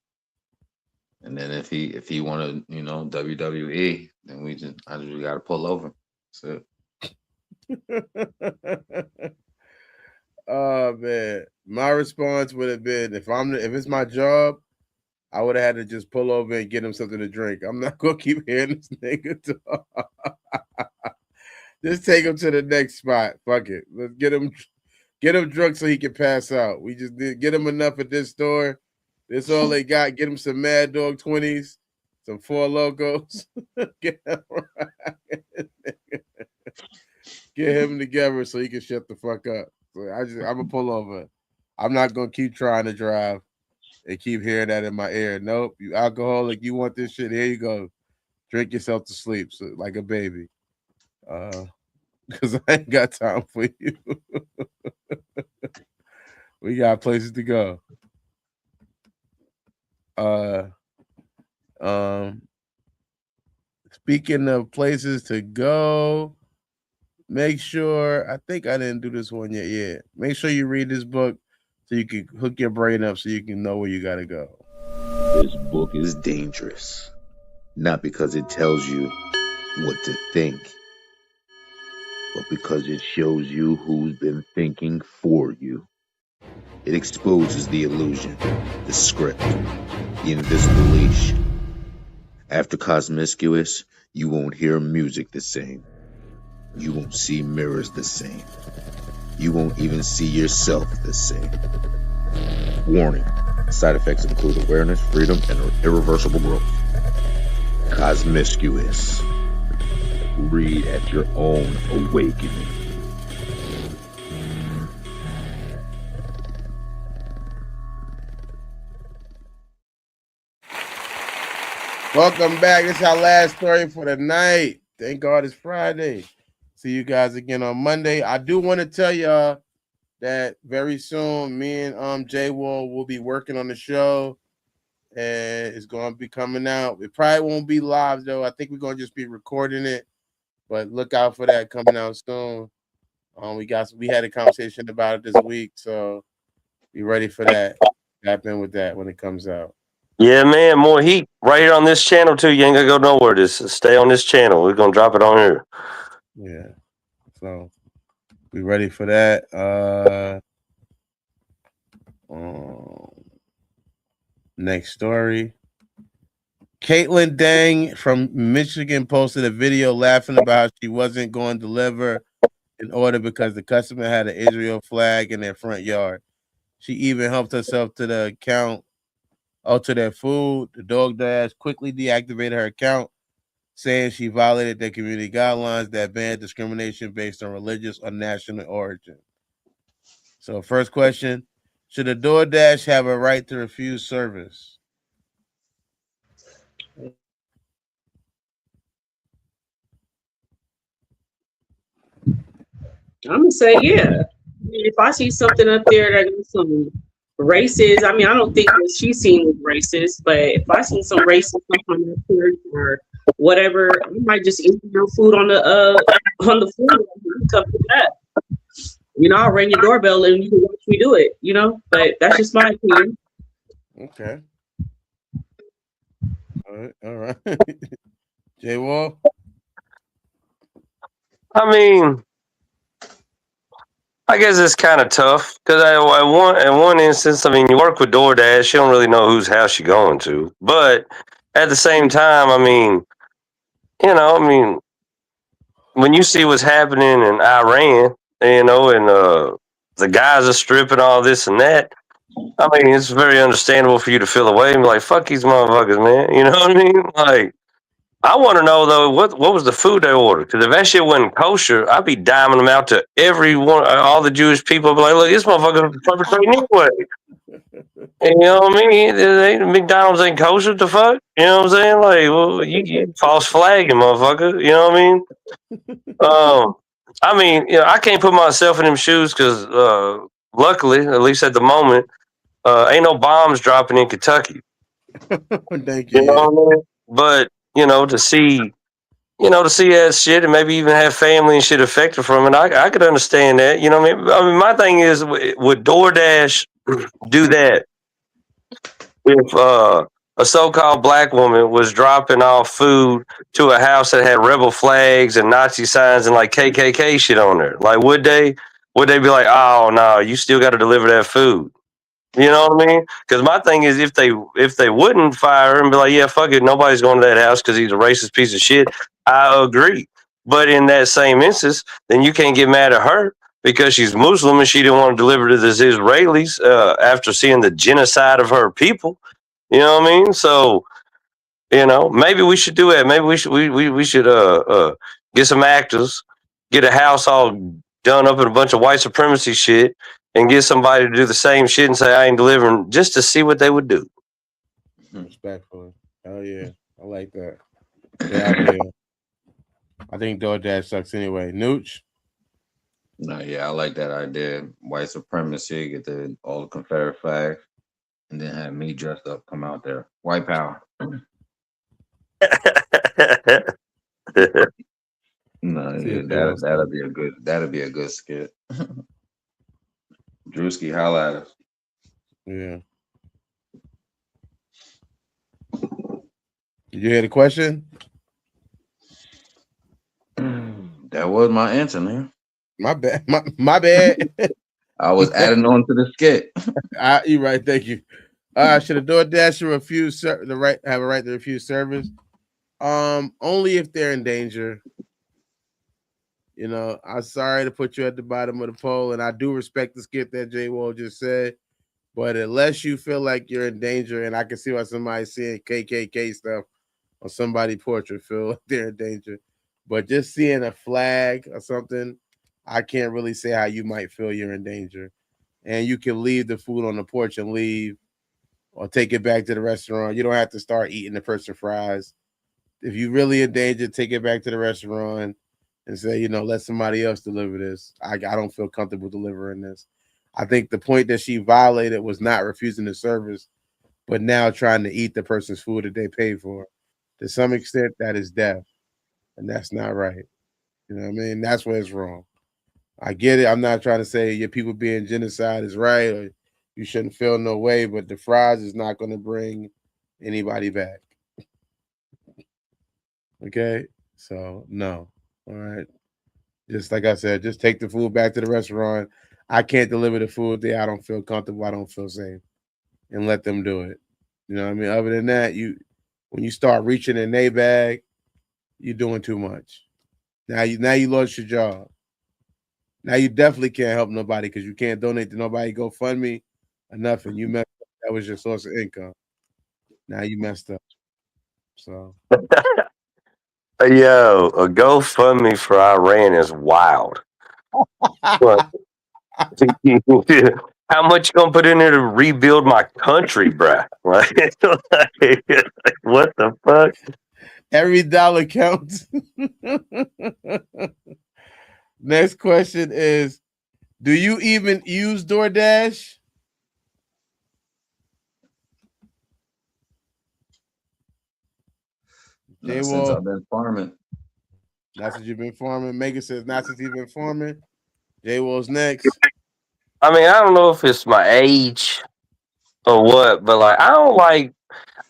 And then if he want to, WWE, then I just gotta pull over. That's it. Oh man, my response would have been if it's my job, I would have had to just pull over and get him something to drink. I'm not gonna keep hearing this nigga talk. Just take him to the next spot. Fuck it. Let's get him drunk so he can pass out. We just did get him enough at this store. That's all they got. Get him some Mad Dog 20s, some Four Locos. Get him together so he can shut the fuck up. So I'm gonna pull over. I'm not gonna keep trying to drive and keep hearing that in my ear. Nope, you alcoholic. You want this shit? Here you go. Drink yourself to sleep, like a baby. Because I ain't got time for you. We got places to go. Speaking of places to go, make sure, I think I didn't do this one yet. Yeah. Make sure you read this book so you can hook your brain up so you can know where you got to go. This book is dangerous, not because it tells you what to think, but because it shows you who's been thinking for you. It exposes the illusion, the script, the invisible leash. After Cosmiscuous, you won't hear music the same. You won't see mirrors the same. You won't even see yourself the same. Warning, side effects include awareness, freedom, and irreversible growth. Cosmiscuous. Read at your own awakening. Welcome back. This is our last story for the night. Thank God it's Friday. See you guys again on Monday. I do want to tell y'all that very soon me and J Wall will be working on the show. and it's going to be coming out. It probably won't be live though. I think we're going to just be recording it, but look out for that coming out soon. We had a conversation about it this week, so be ready for that. Tap in with that when it comes out. Yeah, man, more heat right here on this channel too. You ain't gonna go nowhere. Just stay on this channel. We're gonna drop it on here. Yeah, so be ready for that. Next story. Caitlin Dang from Michigan posted a video laughing about how she wasn't going to deliver an order because the customer had an Israel flag in their front yard. She even helped herself to the account to their food. The dog dash quickly deactivated her account, saying she violated their community guidelines that ban discrimination based on religious or national origin. So, first question: should a DoorDash have a right to refuse service? I'm gonna say yeah. If I see something up there that is some racist, I mean, I don't think what she's seen is racist, but if I see some racist stuff on that food or whatever, I might just eat your food on the floor. Cover that. You know, I'll ring your doorbell and you can watch me do it. You know, but that's just my opinion. Okay. All right. J Wall. I mean, I guess it's kind of tough because in one instance, I mean, you work with DoorDash, you don't really know whose house you're going to. But at the same time, I mean, when you see what's happening in Iran, and the guys are stripping all this and that, I mean, it's very understandable for you to feel away and be like, fuck these motherfuckers, man. You know what I mean? Like, I want to know though what was the food they ordered? Because if that shit wasn't kosher, I'd be diming them out to everyone, all the Jewish people. Be like, look, this motherfucker perpetrating anyway. And you know what I mean? McDonald's ain't kosher. The fuck? You know what I'm saying? Like, well, you false flagging, motherfucker. You know what I mean? I mean, I can't put myself in them shoes because, luckily, at least at the moment, ain't no bombs dropping in Kentucky. Thank you. You know what I mean? But to see that shit and maybe even have family and shit affected from it, I could understand that. You know what I mean? I mean, my thing is, would DoorDash do that if a so-called black woman was dropping off food to a house that had rebel flags and Nazi signs and like KKK shit on there? Like, would they be like, oh no, you still got to deliver that food? You know what I mean? Because my thing is, if they wouldn't fire her and be like, yeah, fuck it, nobody's going to that house because he's a racist piece of shit, I agree. But in that same instance, then you can't get mad at her because she's Muslim and she didn't want to deliver to the Israelis after seeing the genocide of her people. You know what I mean? So, maybe we should do it. Maybe we should get some actors, get a house all done up in a bunch of white supremacy shit, and get somebody to do the same shit and say I ain't delivering, just to see what they would do. Respectfully. Oh yeah, I like that. Yeah, I think DoorDash sucks anyway. Nooch. No, yeah, I like that idea. White supremacy, get all the Confederate flags, and then have me dressed up, come out there. White power. No, yeah, that'll be a good skit. Drewski, holla at us. Yeah. Did you hear the question? That was my answer, man. My bad. My bad. I was adding on to the skit. You're right. Thank you. Should a DoorDasher have a right to refuse service? Only if they're in danger. I'm sorry to put you at the bottom of the poll, and I do respect the skit that J Wall just said, but unless you feel like you're in danger, and I can see why somebody's seeing KKK stuff on somebody's portrait, feel like they're in danger. But just seeing a flag or something, I can't really say how you might feel you're in danger. And you can leave the food on the porch and leave, or take it back to the restaurant. You don't have to start eating the person's fries. If you're really in danger, take it back to the restaurant and say, let somebody else deliver this. I don't feel comfortable delivering this. I think the point that she violated was not refusing the service, but now trying to eat the person's food that they paid for. To some extent, that is death, and that's not right. You know what I mean? That's where it's wrong. I get it. I'm not trying to say your people being genocide is right or you shouldn't feel no way, but the fries is not going to bring anybody back. Okay? So, no. All right. Just like I said, just take the food back to the restaurant. I can't deliver the food there. I don't feel comfortable. I don't feel safe. And let them do it. You know what I mean? Other than that, when you start reaching in their bag, you're doing too much. Now you lost your job. Now you definitely can't help nobody because you can't donate to nobody, GoFundMe or nothing. You messed up. That was your source of income. Now you messed up. So Yo, a GoFundMe for Iran is wild. What? How much you gonna put in there to rebuild my country, bruh? Like, what the fuck? every dollar counts. Next question is, do you even use DoorDash? Not since I've been farming. Not since you've been farming. Megan says not since you've been farming. J-Wall's next. I mean, I don't know if it's my age or what, but like, I don't like.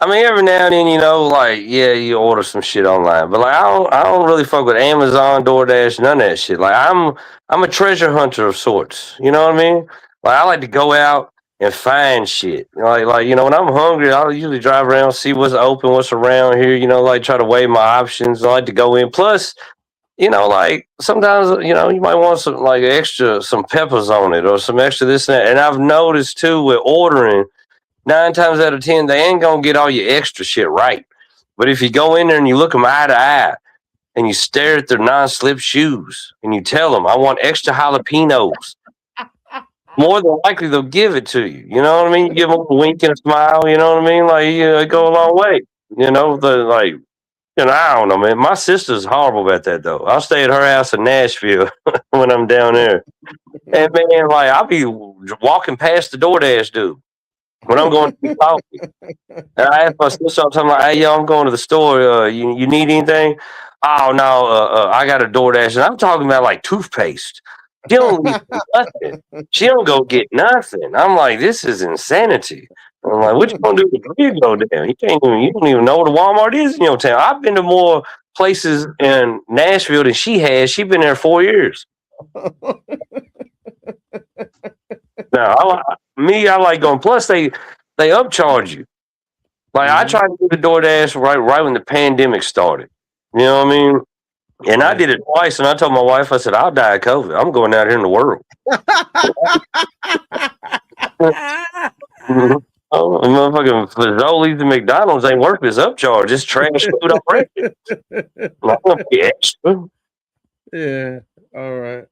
I mean, every now and then, like, yeah, you order some shit online, but like, I don't really fuck with Amazon, DoorDash, none of that shit. Like, I'm a treasure hunter of sorts. You know what I mean? Like, I like to go out and find shit. Like, when I'm hungry, I'll usually drive around, see what's open, what's around here. Like try to weigh my options. I like to go in. Plus, like sometimes, you might want some like extra, some peppers on it or some extra this and that. And I've noticed too with ordering, 9 times out of 10, they ain't gonna get all your extra shit right. But if you go in there and you look them eye to eye and you stare at their non-slip shoes and you tell them, I want extra jalapenos, more than likely they'll give it to you. You know what I mean? You give them a wink and a smile. You know what I mean? Like, it go a long way. I don't know, man. My sister's horrible about that, though. I'll stay at her house in Nashville when I'm down there. And, man, like, I'll be walking past the DoorDash dude when I'm going to get coffee. And I ask my sister all the time, like, hey, yo, I'm going to the store. You need anything? Oh, no, I got a DoorDash. And I'm talking about, like, toothpaste. She don't need nothing. She don't go get nothing. I'm like, this is insanity. I'm like, what you gonna do with you go down? You don't even know what a Walmart is in your town. I've been to more places in Nashville than she has. She's been there 4 years. Now, I like going. Plus, they upcharge you. Like I tried to do the DoorDash right when the pandemic started. You know what I mean? And I did it twice, and I told my wife, I said, I'll die of COVID. I'm going out here in the world. Oh, motherfucking Fazoli's and McDonald's ain't worth this upcharge. It's trash food already. I'm gonna be extra. Yeah. All right.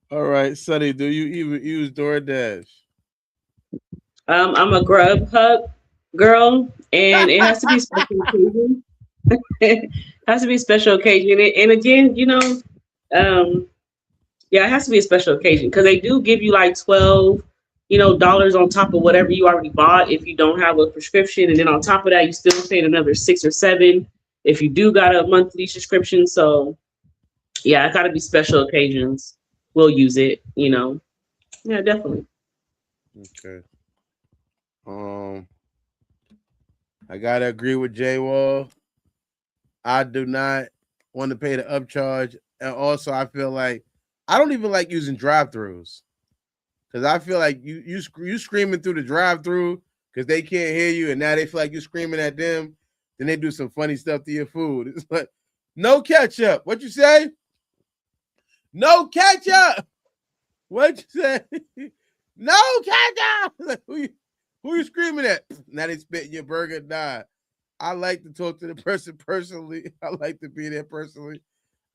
All right, Sonny, do you even use DoorDash? I'm a Grubhub girl, and it has to be special occasion. It has to be special occasion, and again, yeah, it has to be a special occasion because they do give you like $12, dollars on top of whatever you already bought if you don't have a prescription, and then on top of that, you still pay another 6 or 7 if you do got a monthly subscription. So, yeah, it got to be special occasions. We'll use it, Yeah, definitely. Okay. I gotta agree with J Wall. I do not want to pay the upcharge, and also I feel like I don't even like using drive-throughs because I feel like you screaming through the drive-through because they can't hear you, and now they feel like you're screaming at them. Then they do some funny stuff to your food. It's like, no ketchup. What you say? No ketchup. What you say? No ketchup. Like, who you screaming at? Now they spit in your burger. Nah. I like to talk to the person personally. I like to be there personally.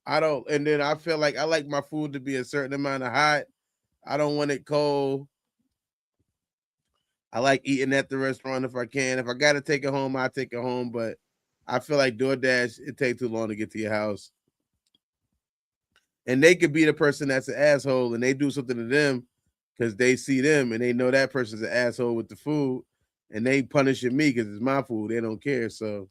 And then I feel like I like my food to be a certain amount of hot. I don't want it cold. I like eating at the restaurant if I can. If I got to take it home, I take it home. But I feel like DoorDash, it takes too long to get to your house. And they could be the person that's an asshole and they do something to them because they see them and they know that person's an asshole with the food. and they punishing me because it's my food. They don't care. So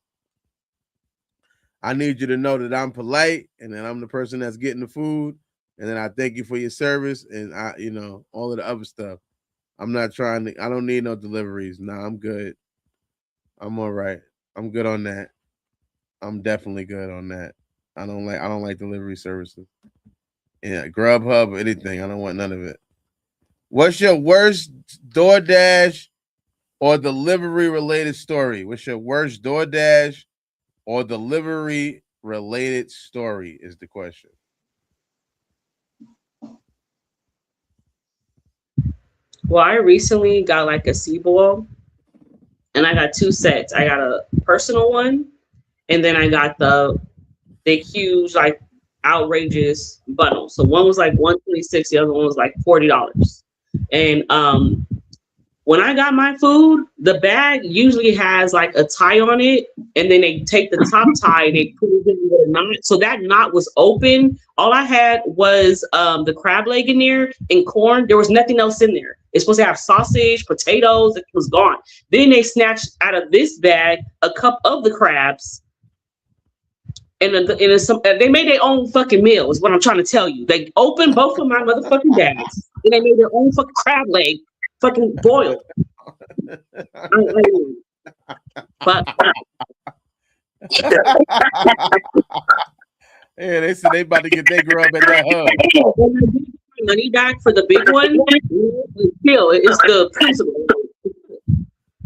I need you to know that I'm polite and that I'm the person that's getting the food. And then I thank you for your service and all of the other stuff. I'm not trying to, I don't need no deliveries. Nah, I'm good. I'm all right. I'm good on that. I'm definitely good on that. I don't like delivery services. Yeah, Grubhub or anything. I don't want none of it. What's your worst DoorDash or delivery related story? What's your worst DoorDash or delivery related story is the question. Well, I recently got like a seaboil, and I got two sets. I got a personal one, and then I got the huge, like outrageous bundle. So one was like $126, the other one was like $40. And when I got my food, the bag usually has like a tie on it, and then they take the top tie, they put it in with a knot. So that knot was open. All I had was the crab leg in there and corn. There was nothing else in there. It's supposed to have sausage, potatoes. It was gone. Then they snatched out of this bag a cup of the crabs. And they made their own fucking meal, is what I'm trying to tell you. They opened both of my motherfucking bags, and they made their own fucking crab leg fucking boiled. But yeah, they said they about to get their grub at that hub. Money back for the big one. Still, it's the principle.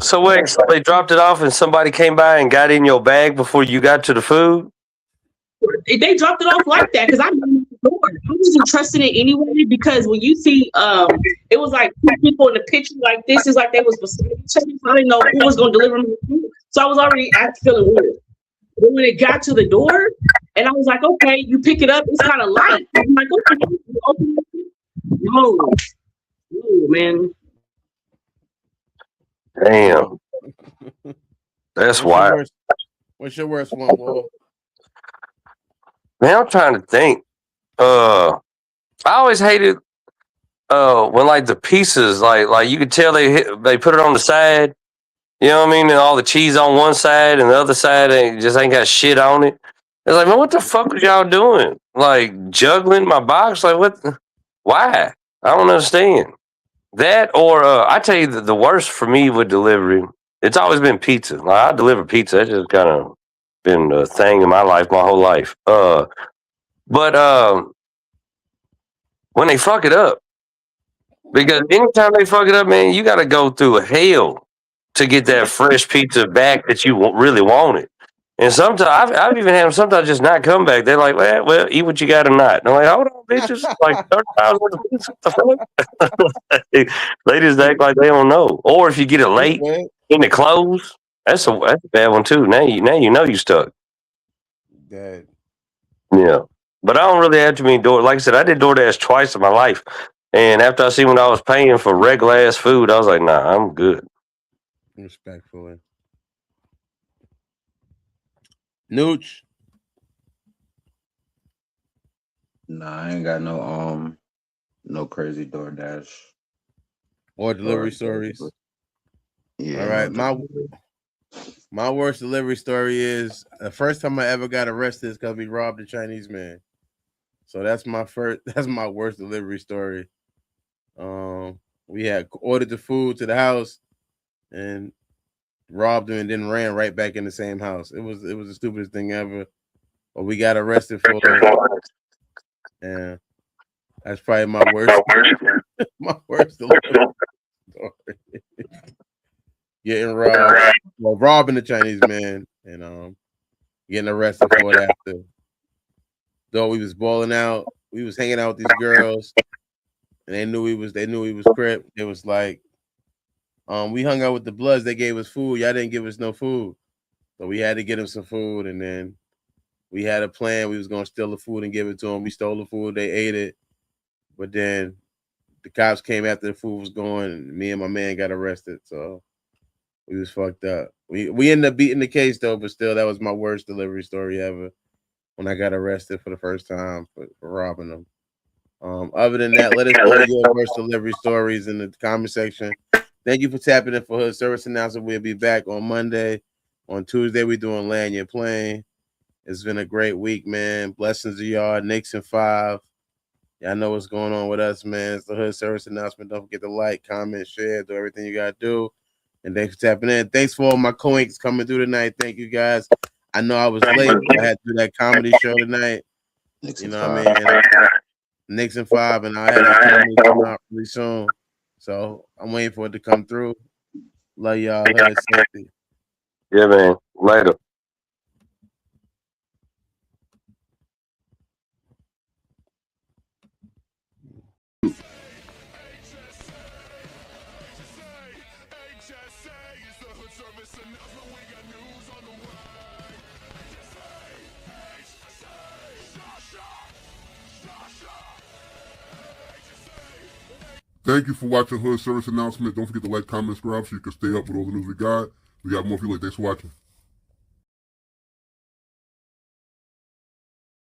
So wait, so they dropped it off and somebody came by and got in your bag before you got to the food? They dropped it off like that because I wasn't trusting it anyway, because when you see it was like people in the picture like this, is like they was beside each other. I didn't know who was going to deliver me food, so I was already feeling weird. But when it got to the door, and I was like, okay, you pick it up, it's kind of light. I'm like, okay, you open it. No, man. Damn. That's wild. What's your worst one, Wall? Man, I'm trying to think. I always hated when like the pieces, like you could tell they put it on the side. You know what I mean? And all the cheese on one side and the other side ain't got shit on it. It's like, man, what the fuck was y'all doing? Like juggling my box? Like what? Why? I don't understand. That or I tell you the worst for me with delivery, it's always been pizza. Like, I deliver pizza. That's just kind of been a thing in my life, my whole life. But when they fuck it up, because anytime they fuck it up, man, you got to go through a hell to get that fresh pizza back that you really wanted. And sometimes I've even had them sometimes just not come back. They're like, well, eat what you got or not. And I'm like, hold on, bitches, like $30 worth of pizza. What the fuck? They just act like they don't know. Or if you get it late in the close, that's a bad one too. Now you know you stuck. Dead. Yeah. But I don't really have too many like I said, I did DoorDash twice in my life. And after I see when I was paying for regular ass food, I was like, nah, I'm good. Respectfully. Nooch. Nah, I ain't got no crazy DoorDash or delivery stories. Yeah. All right. My worst delivery story is the first time I ever got arrested is because we robbed a Chinese man. So that's my worst delivery story. We had ordered the food to the house and robbed him and then ran right back in the same house. It was the stupidest thing ever. But we got arrested for it. And that's probably my worst delivery story. Getting robbed. Well, robbing the Chinese man and getting arrested for it after. Though we was balling out, we was hanging out with these girls, and they knew he was Crip. It was like, we hung out with the Bloods. They gave us food. Y'all didn't give us no food, so we had to get them some food. And then we had a plan. We was gonna steal the food and give it to them. We stole the food. They ate it, but then the cops came after the food was gone, and me and my man got arrested. So we was fucked up. We ended up beating the case though, but still, that was my worst delivery story ever. When I got arrested for the first time for robbing them. Other than that, let us know your worst delivery stories in the comment section. Thank you for tapping in for Hood Service Announcement. We'll be back on Monday. On Tuesday, we're doing Land Your Plane. It's been a great week, man. Blessings to y'all. Knicks and 5. Y'all know what's going on with us, man. It's the Hood Service Announcement. Don't forget to like, comment, share, do everything you got to do. And thanks for tapping in. Thanks for all my co-inks coming through tonight. Thank you, guys. I know I was late, but I had to do that comedy show tonight. You know what I mean? And Knicks and 5, and I had that comedy coming out really soon. So I'm waiting for it to come through. Love y'all. Hood safety. Yeah, man. Later. Thank you for watching Hood Service Announcement. Don't forget to like, comment, subscribe so you can stay up with all the news we got. We got more for you. Thanks for watching.